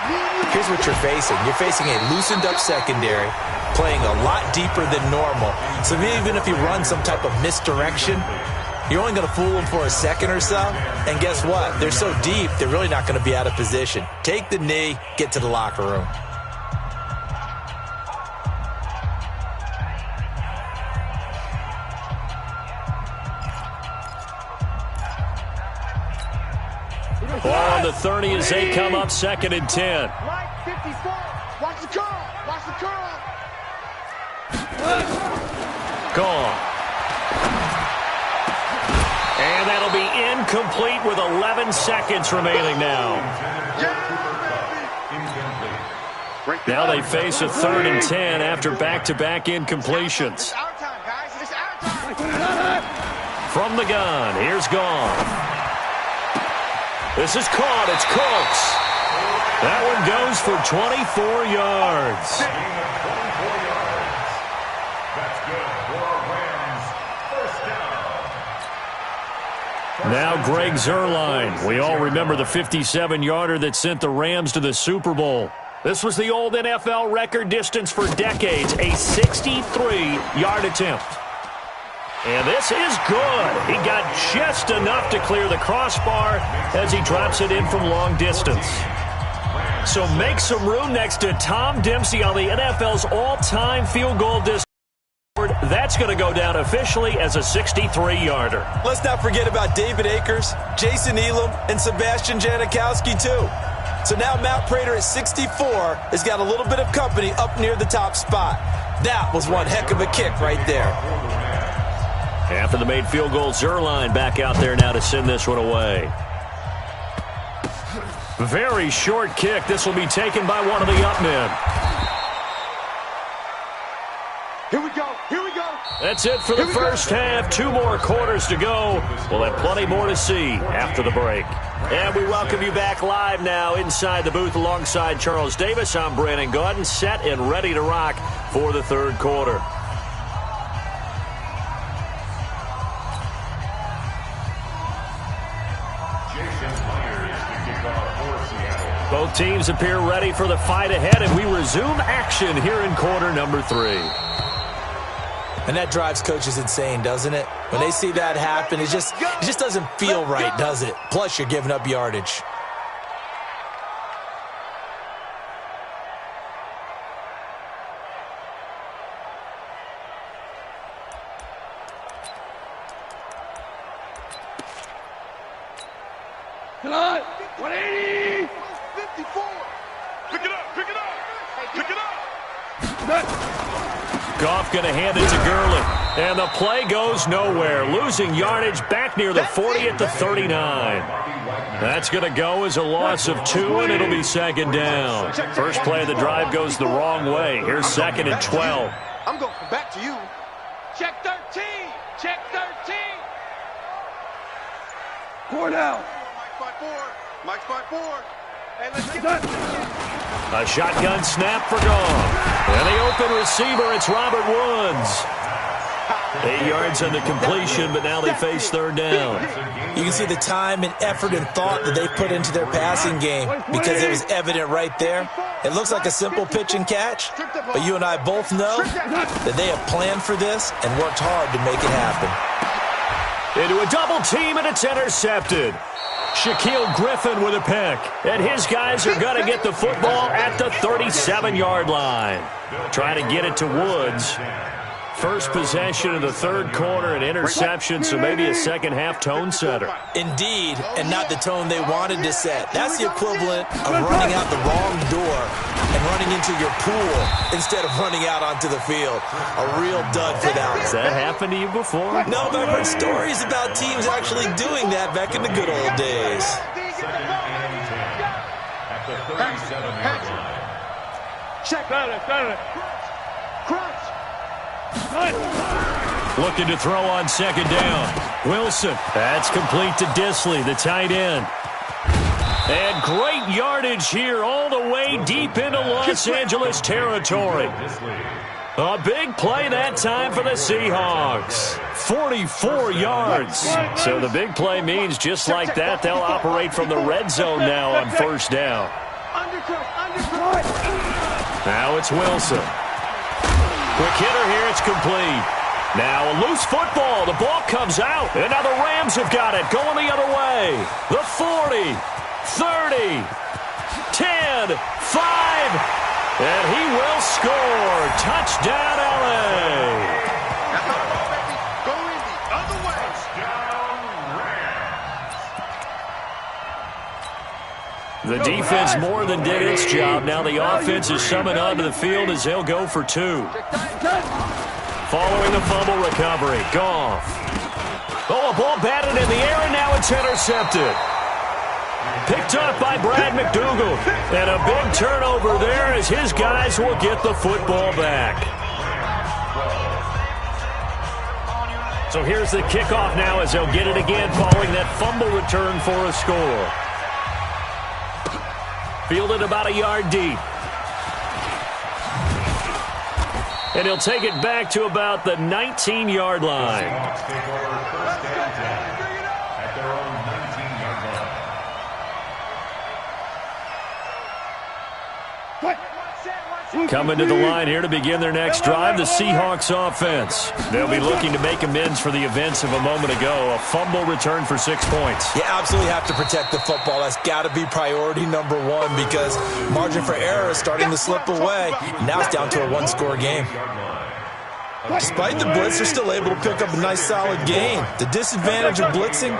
here's what you're facing. You're facing a loosened up secondary, playing a lot deeper than normal. So even if you run some type of misdirection, you're only going to fool them for a second or so. And guess what? They're so deep, they're really not going to be out of position. Take the knee, get to the locker room. Ball on the 30 as they come up 2nd and 10. Mike 54. Watch the curl. Watch the curl. Gone. And that'll be incomplete with 11 seconds remaining now. Now they face a 3rd and 10 after back-to-back incompletions. It's our time, guys. It's our time. From the gun, here's Gone. This is caught. It's Cooks. That one goes for 24 yards. That's good for Rams. First down. Now Greg Zuerlein. We all remember the 57-yarder that sent the Rams to the Super Bowl. This was the old NFL record distance for decades, a 63-yard attempt. And this is good. He got just enough to clear the crossbar as he drops it in from long distance. So make some room next to Tom Dempsey on the NFL's all-time field goal distance. That's going to go down officially as a 63-yarder. Let's not forget about David Akers, Jason Elam, and Sebastian Janikowski, too. So now Matt Prater at 64 has got a little bit of company up near the top spot. That was one heck of a kick right there. After the made field goal, Zuerlein back out there now to send this one away. Very short kick. This will be taken by one of the up men. Here we go. Here we go. That's it for the first half. 2 more quarters to go. We'll have plenty more to see after the break. And we welcome you back live now inside the booth alongside Charles Davis. I'm Brandon Gaudin, set and ready to rock for the 3rd quarter. Both teams appear ready for the fight ahead, and we resume action here in quarter number 3. And that drives coaches insane, doesn't it? When they see that happen, it just doesn't feel right, does it? Plus, you're giving up yardage. Come on. 180. 54. Pick it up. Pick it up. Pick it up. Goff going to hand it to Gurley. And the play goes nowhere. Losing yardage back near the 40 at the 39. That's going to go as a loss of 2, and it'll be 2nd down. First play of the drive goes the wrong way. Here's 2nd and 12. I'm going back to you. Check 13. Check 13. 4 down. Mike's by 4. Hey, let's get that. A shotgun snap for Goff. And the open receiver, it's Robert Woods. 8 yards on the completion, but now they face 3rd down. You can see the time and effort and thought that they put into their passing game because it was evident right there. It looks like a simple pitch and catch, but you and I both know that they have planned for this and worked hard to make it happen. Into a double team, and it's intercepted. Shaquille Griffin with a pick. And his guys are going to get the football at the 37-yard line. Trying to get it to Woods. First possession of the third quarter, an interception, so maybe a second-half tone setter. Indeed, and not the tone they wanted to set. That's the equivalent of running out the wrong door and running into your pool instead of running out onto the field. A real dud for that one. Has that happened to you before? No, but I've heard stories about teams actually doing that back in the good old days. Second and 10 at the 37-yard line. Check. Crunch. Looking to throw on second down. Wilson. That's complete to Disley, the tight end. And great yardage here all the way deep into Los Angeles territory. A big play that time for the Seahawks. 44 yards. So the big play means just like that, they'll operate from the red zone now on first down. Now it's Wilson. Quick hitter here, it's complete. Now a loose football, the ball comes out, and now the Rams have got it, going the other way. The 40, 30, 10, 5, and he will score. Touchdown, LA. Going the other way. The defense more than did its job. Now the offense is summoned onto the field as they'll go for two. Following the fumble recovery, Goff. Oh, a ball batted in the air, and now it's intercepted. Picked up by Brad McDougal. And a big turnover there as his guys will get the football back. So here's the kickoff now as they'll get it again following that fumble return for a score. Fielded about a yard deep. And he'll take it back to about the 19-yard line. Seahawks take over first and 10 at their own 19-yard line. Coming to the line here to begin their next drive, the Seahawks offense. They'll be looking to make amends for the events of a moment ago. A fumble return for 6 points. You absolutely have to protect the football. That's got to be priority number one because margin for error is starting to slip away. Now it's down to a one-score game. Despite the blitz, they're still able to pick up a nice solid gain. The disadvantage of blitzing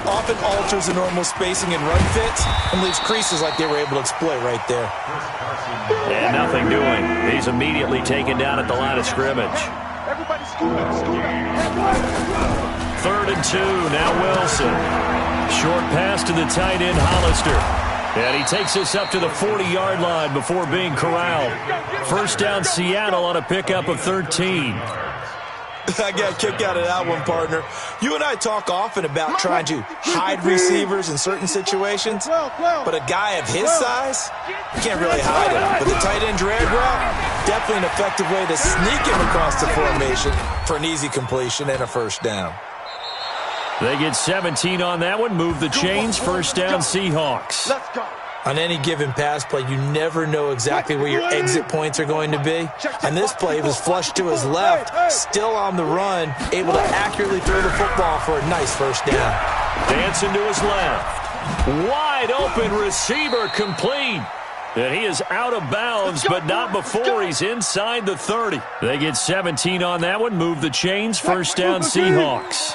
often alters the normal spacing and run fits and leaves creases like they were able to exploit right there. And nothing doing. He's immediately taken down at the line of scrimmage. Everybody scoot up. 3rd and 2, now Wilson. Short pass to the tight end, Hollister. And he takes us up to the 40-yard line before being corralled. First down, Seattle on a pickup of 13. I got a kick out of that one, partner. You and I talk often about trying to hide receivers in certain situations, but a guy of his size, you can't really hide him. But the tight end drag route, definitely an effective way to sneak him across the formation for an easy completion and a first down. They get 17 on that one, move the chains, first down Seahawks. Let's go. On any given pass play, you never know exactly where your exit points are going to be. On this play, it was flushed to his left, still on the run, able to accurately throw the football for a nice first down. Dancing to his left. Wide open receiver complete. And he is out of bounds, but not before he's inside the 30. They get 17 on that one, move the chains, first down Seahawks.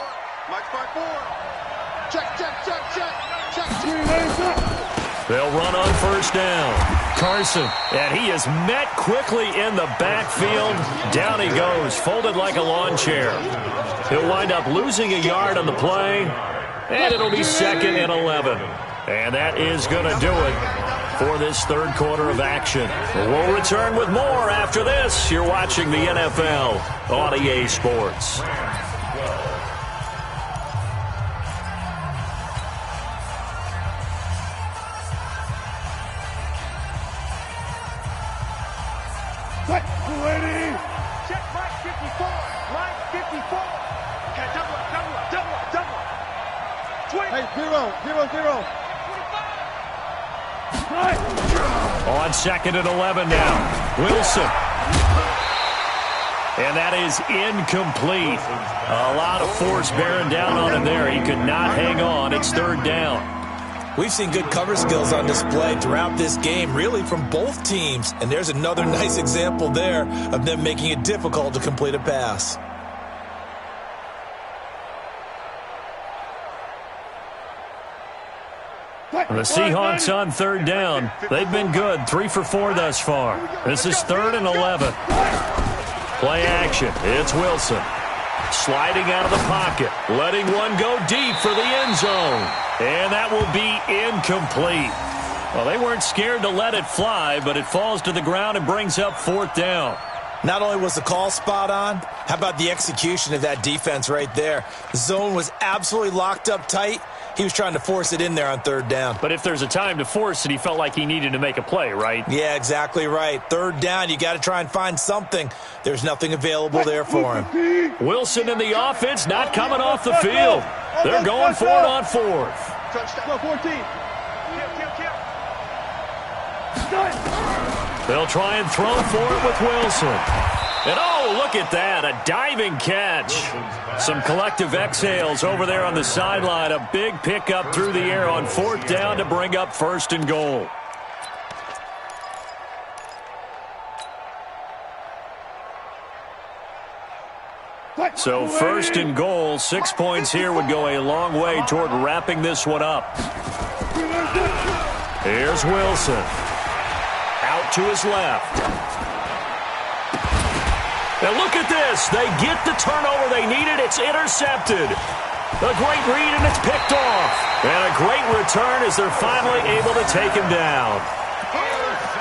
They'll run on first down. Carson, and he is met quickly in the backfield. Down he goes, folded like a lawn chair. He'll wind up losing a yard on the play, and it'll be 2nd and 11. And that is going to do it for this third quarter of action. We'll return with more after this. You're watching the NFL on EA Sports. Check Mike 54. Mike 54. Okay, double up. 20. Hey, 0. On 2nd and 11 now. Wilson. And that is incomplete. A lot of force bearing down on him there. He could not hang on. It's 3rd down. We've seen good cover skills on display throughout this game, really from both teams. And there's another nice example there of them making it difficult to complete a pass. The Seahawks on third down. They've been good, 3 for 4 thus far. This is 3rd and 11. Play action. It's Wilson. Sliding out of the pocket. Letting one go deep for the end zone. And that will be incomplete. Well, they weren't scared to let it fly, but it falls to the ground and brings up 4th down. Not only was the call spot on, how about the execution of that defense right there? The zone was absolutely locked up tight. He was trying to force it in there on 3rd down. But if there's a time to force it, he felt like he needed to make a play, right? Yeah, exactly right. 3rd down, you got to try and find something. There's nothing available there for him. Wilson and the offense not coming off the field. They're going for it on 4th. Touchdown. 14. They'll try and throw for it with Wilson. And oh, look at that, a diving catch. Some collective exhales over there on the sideline. A big pickup through the air on 4th down to bring up 1st and goal. So 1st and goal, 6 points here would go a long way toward wrapping this one up. Here's Wilson. Out to his left. Now look at this. They get the turnover they needed. It's intercepted. A great read, and it's picked off. And a great return as they're finally able to take him down.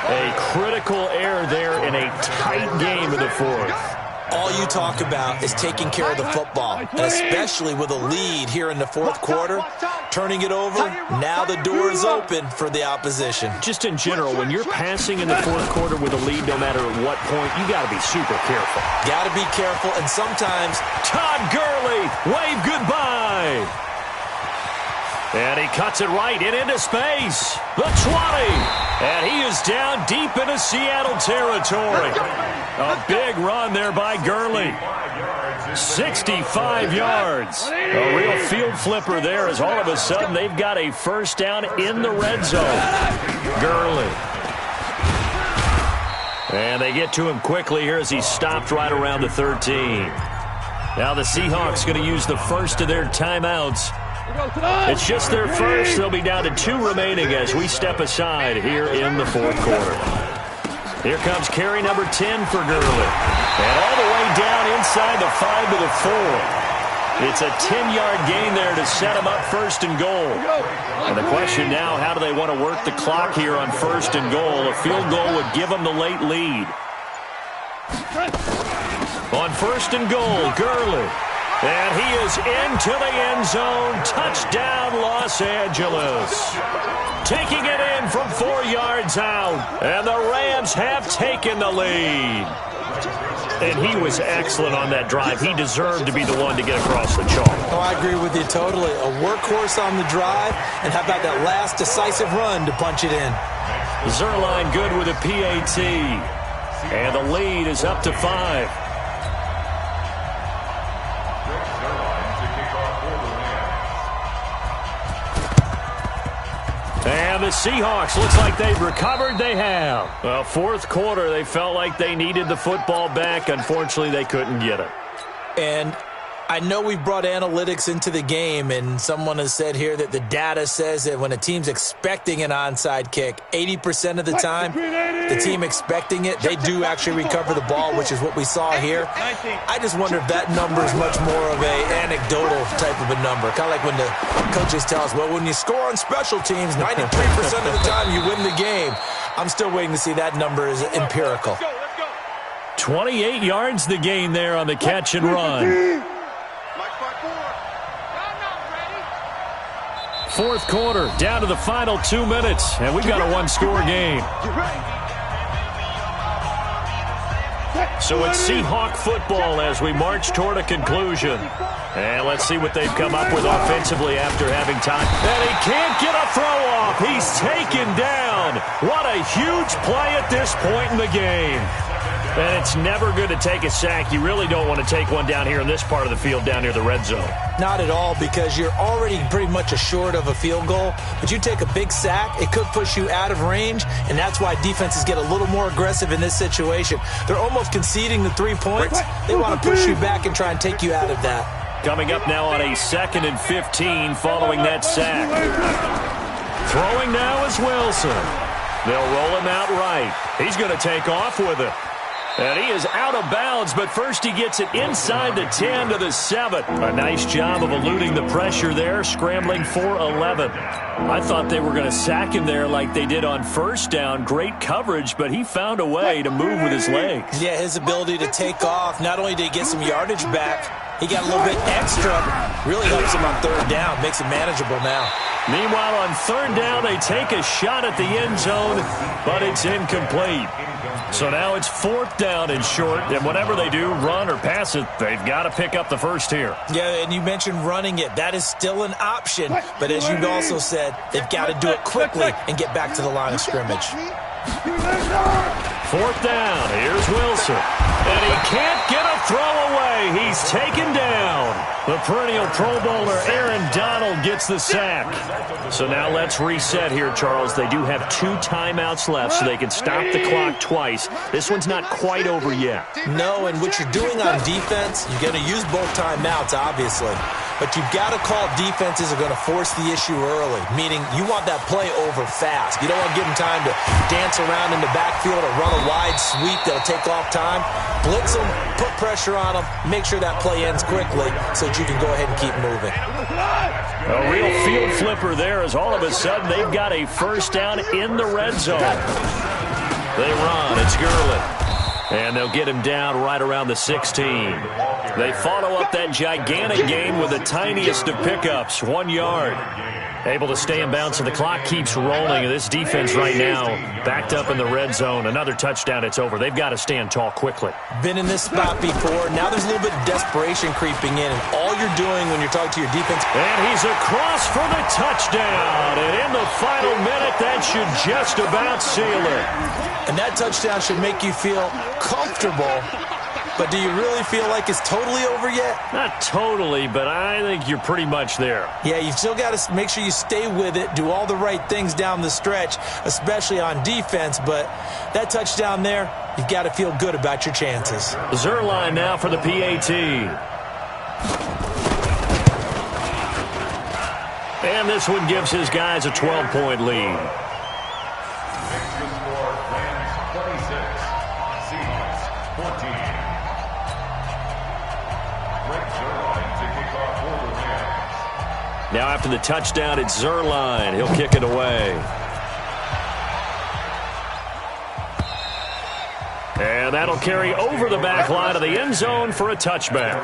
A critical error there in a tight game in the 4th. All you talk about is taking care of the football, and especially with a lead here in the 4th quarter, turning it over, now the door is open for the opposition. Just in general, when you're passing in the 4th quarter with a lead, no matter at what point, you got to be super careful. Got to be careful, and sometimes Todd Gurley, wave goodbye. And he cuts it right into space. The 20. And he is down deep into Seattle territory. A big run there by Gurley. 65 yards. A real field flipper there as all of a sudden they've got a 1st down in the red zone. Gurley. And they get to him quickly here as he stopped right around the 13. Now the Seahawks going to use the first of their timeouts. It's just their first. They'll be down to 2 remaining as we step aside here in the 4th quarter. Here comes carry number 10 for Gurley. And all the way down inside the 5 to the 4. It's a 10-yard gain there to set him up 1st and goal. And the question now, how do they want to work the clock here on 1st and goal? A field goal would give them the late lead. On 1st and goal, Gurley. And he is into the end zone. Touchdown, Los Angeles. Taking it in from 4 yards out. And the Rams have taken the lead. And he was excellent on that drive. He deserved to be the one to get across the chalk. Oh, I agree with you totally. A workhorse on the drive. And how about that last decisive run to punch it in? Zerline good with a PAT. And the lead is up to 5. And the Seahawks, looks like they've recovered. They have. Well, 4th quarter, they felt like they needed the football back. Unfortunately, they couldn't get it. And I know we've brought analytics into the game, and someone has said here that the data says that when a team's expecting an onside kick, 80% of the time, the team expecting it, they do actually recover the ball, which is what we saw here. I just wonder if that number is much more of a anecdotal type of a number. Kind of like when the coaches tell us, well, when you score on special teams, 93% of the time you win the game. I'm still waiting to see that number is empirical. 28 yards the gain there on the catch and run. 4th quarter, down to the final 2 minutes, and we've got a 1-score game. So it's Seahawk football as we march toward a conclusion. And let's see what they've come up with offensively after having time. And he can't get a throw off. He's taken down. What a huge play at this point in the game. And it's never good to take a sack. You really don't want to take one down here in this part of the field, down near the red zone. Not at all, because you're already pretty much assured of a field goal. But you take a big sack, it could push you out of range, and that's why defenses get a little more aggressive in this situation. They're almost conceding the 3 points. They want to push you back and try and take you out of that. Coming up now on a 2nd and 15 following that sack. Throwing now is Wilson. They'll roll him out right. He's going to take off with it. And he is out of bounds, but first he gets it inside the 10 to the 7. A nice job of eluding the pressure there, scrambling for 11. I thought they were going to sack him there like they did on first down. Great coverage, but he found a way to move with his legs. Yeah, his ability to take off. Not only did he get some yardage back, he got a little bit extra. Really helps him on 3rd down, makes it manageable now. Meanwhile, on 3rd down, they take a shot at the end zone, but it's incomplete. So now it's 4th down and short, and whatever they do, run or pass it, they've got to pick up the first here. Yeah, and you mentioned running it. That is still an option, but as you also said, they've got to do it quickly and get back to the line of scrimmage. 4th down, here's Wilson. And he can't get a throw away. He's taken down. The perennial Pro Bowler Aaron Donald gets the sack. So now let's reset here, Charles. They do have 2 timeouts left, so they can stop the clock twice. This one's not quite over yet. No, and what you're doing on defense, you're going to use both timeouts, obviously. But you've got to call defenses are going to force the issue early, meaning you want that play over fast. You don't want to give them time to dance around in the backfield or run a wide sweep that'll take off time. Blitz them, put pressure on them, make sure that play ends quickly so that you can go ahead and keep moving. A real field flipper there as all of a sudden they've got a first down in the red zone. They run, it's Gurley. And they'll get him down right around the 16. They follow up that gigantic gain with the tiniest of pickups, 1 yard. Able to stay in bounds, and the clock keeps rolling. This defense right now backed up in the red zone. Another touchdown, it's over. They've got to stand tall quickly. Been in this spot before. Now there's a little bit of desperation creeping in, and all you're doing when you're talking to your defense. And he's across for the touchdown. And in the final minute, that should just about seal it. And that touchdown should make you feel comfortable. But do you really feel like it's totally over yet? Not totally, but I think you're pretty much there. Yeah, you've still got to make sure you stay with it, do all the right things down the stretch, especially on defense. But that touchdown there, you've got to feel good about your chances. Zerline now for the PAT. And this one gives his guys a 12-point lead. Now after the touchdown, it's Zerline. He'll kick it away. And that'll carry over the back line of the end zone for a touchback.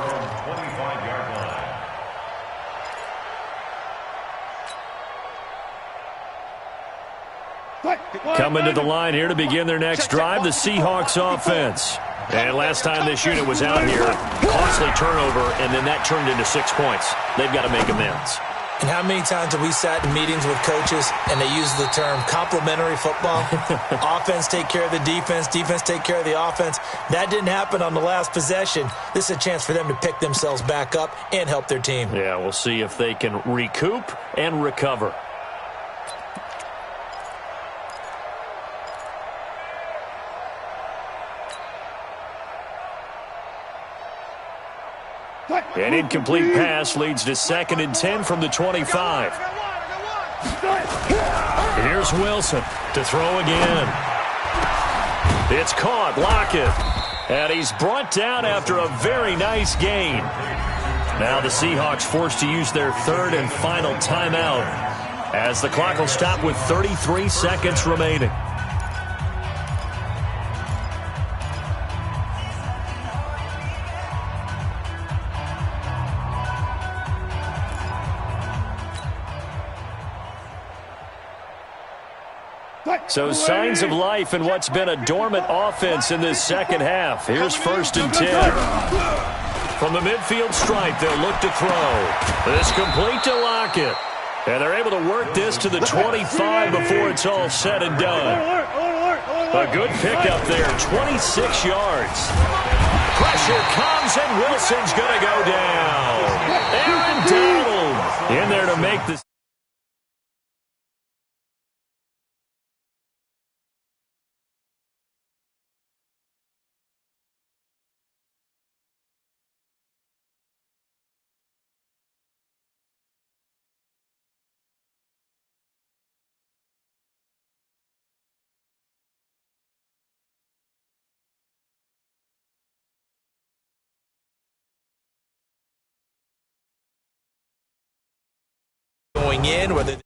Coming to the line here to begin their next drive, the Seahawks offense. And last time this unit was out here, costly turnover, and then that turned into 6 points. They've got to make amends. And how many times have we sat in meetings with coaches and they use the term complementary football? Offense take care of the defense, defense take care of the offense. That didn't happen on the last possession. This is a chance for them to pick themselves back up and help their team. Yeah, we'll see if they can recoup and recover. An incomplete pass leads to 2nd and 10 from the 25. Here's Wilson to throw again. It's caught, Lockett. And he's brought down after a very nice gain. Now the Seahawks forced to use their 3rd and final timeout as the clock will stop with 33 seconds remaining. So signs of life in what's been a dormant offense in this second half. Here's 1st and 10. From the midfield stripe, they'll look to throw. This complete to Lockett. And they're able to work this to the 25 before it's all said and done. A good pickup there, 26 yards. Pressure comes, and Wilson's going to go down. Aaron Donald in there to make this. Going in, whether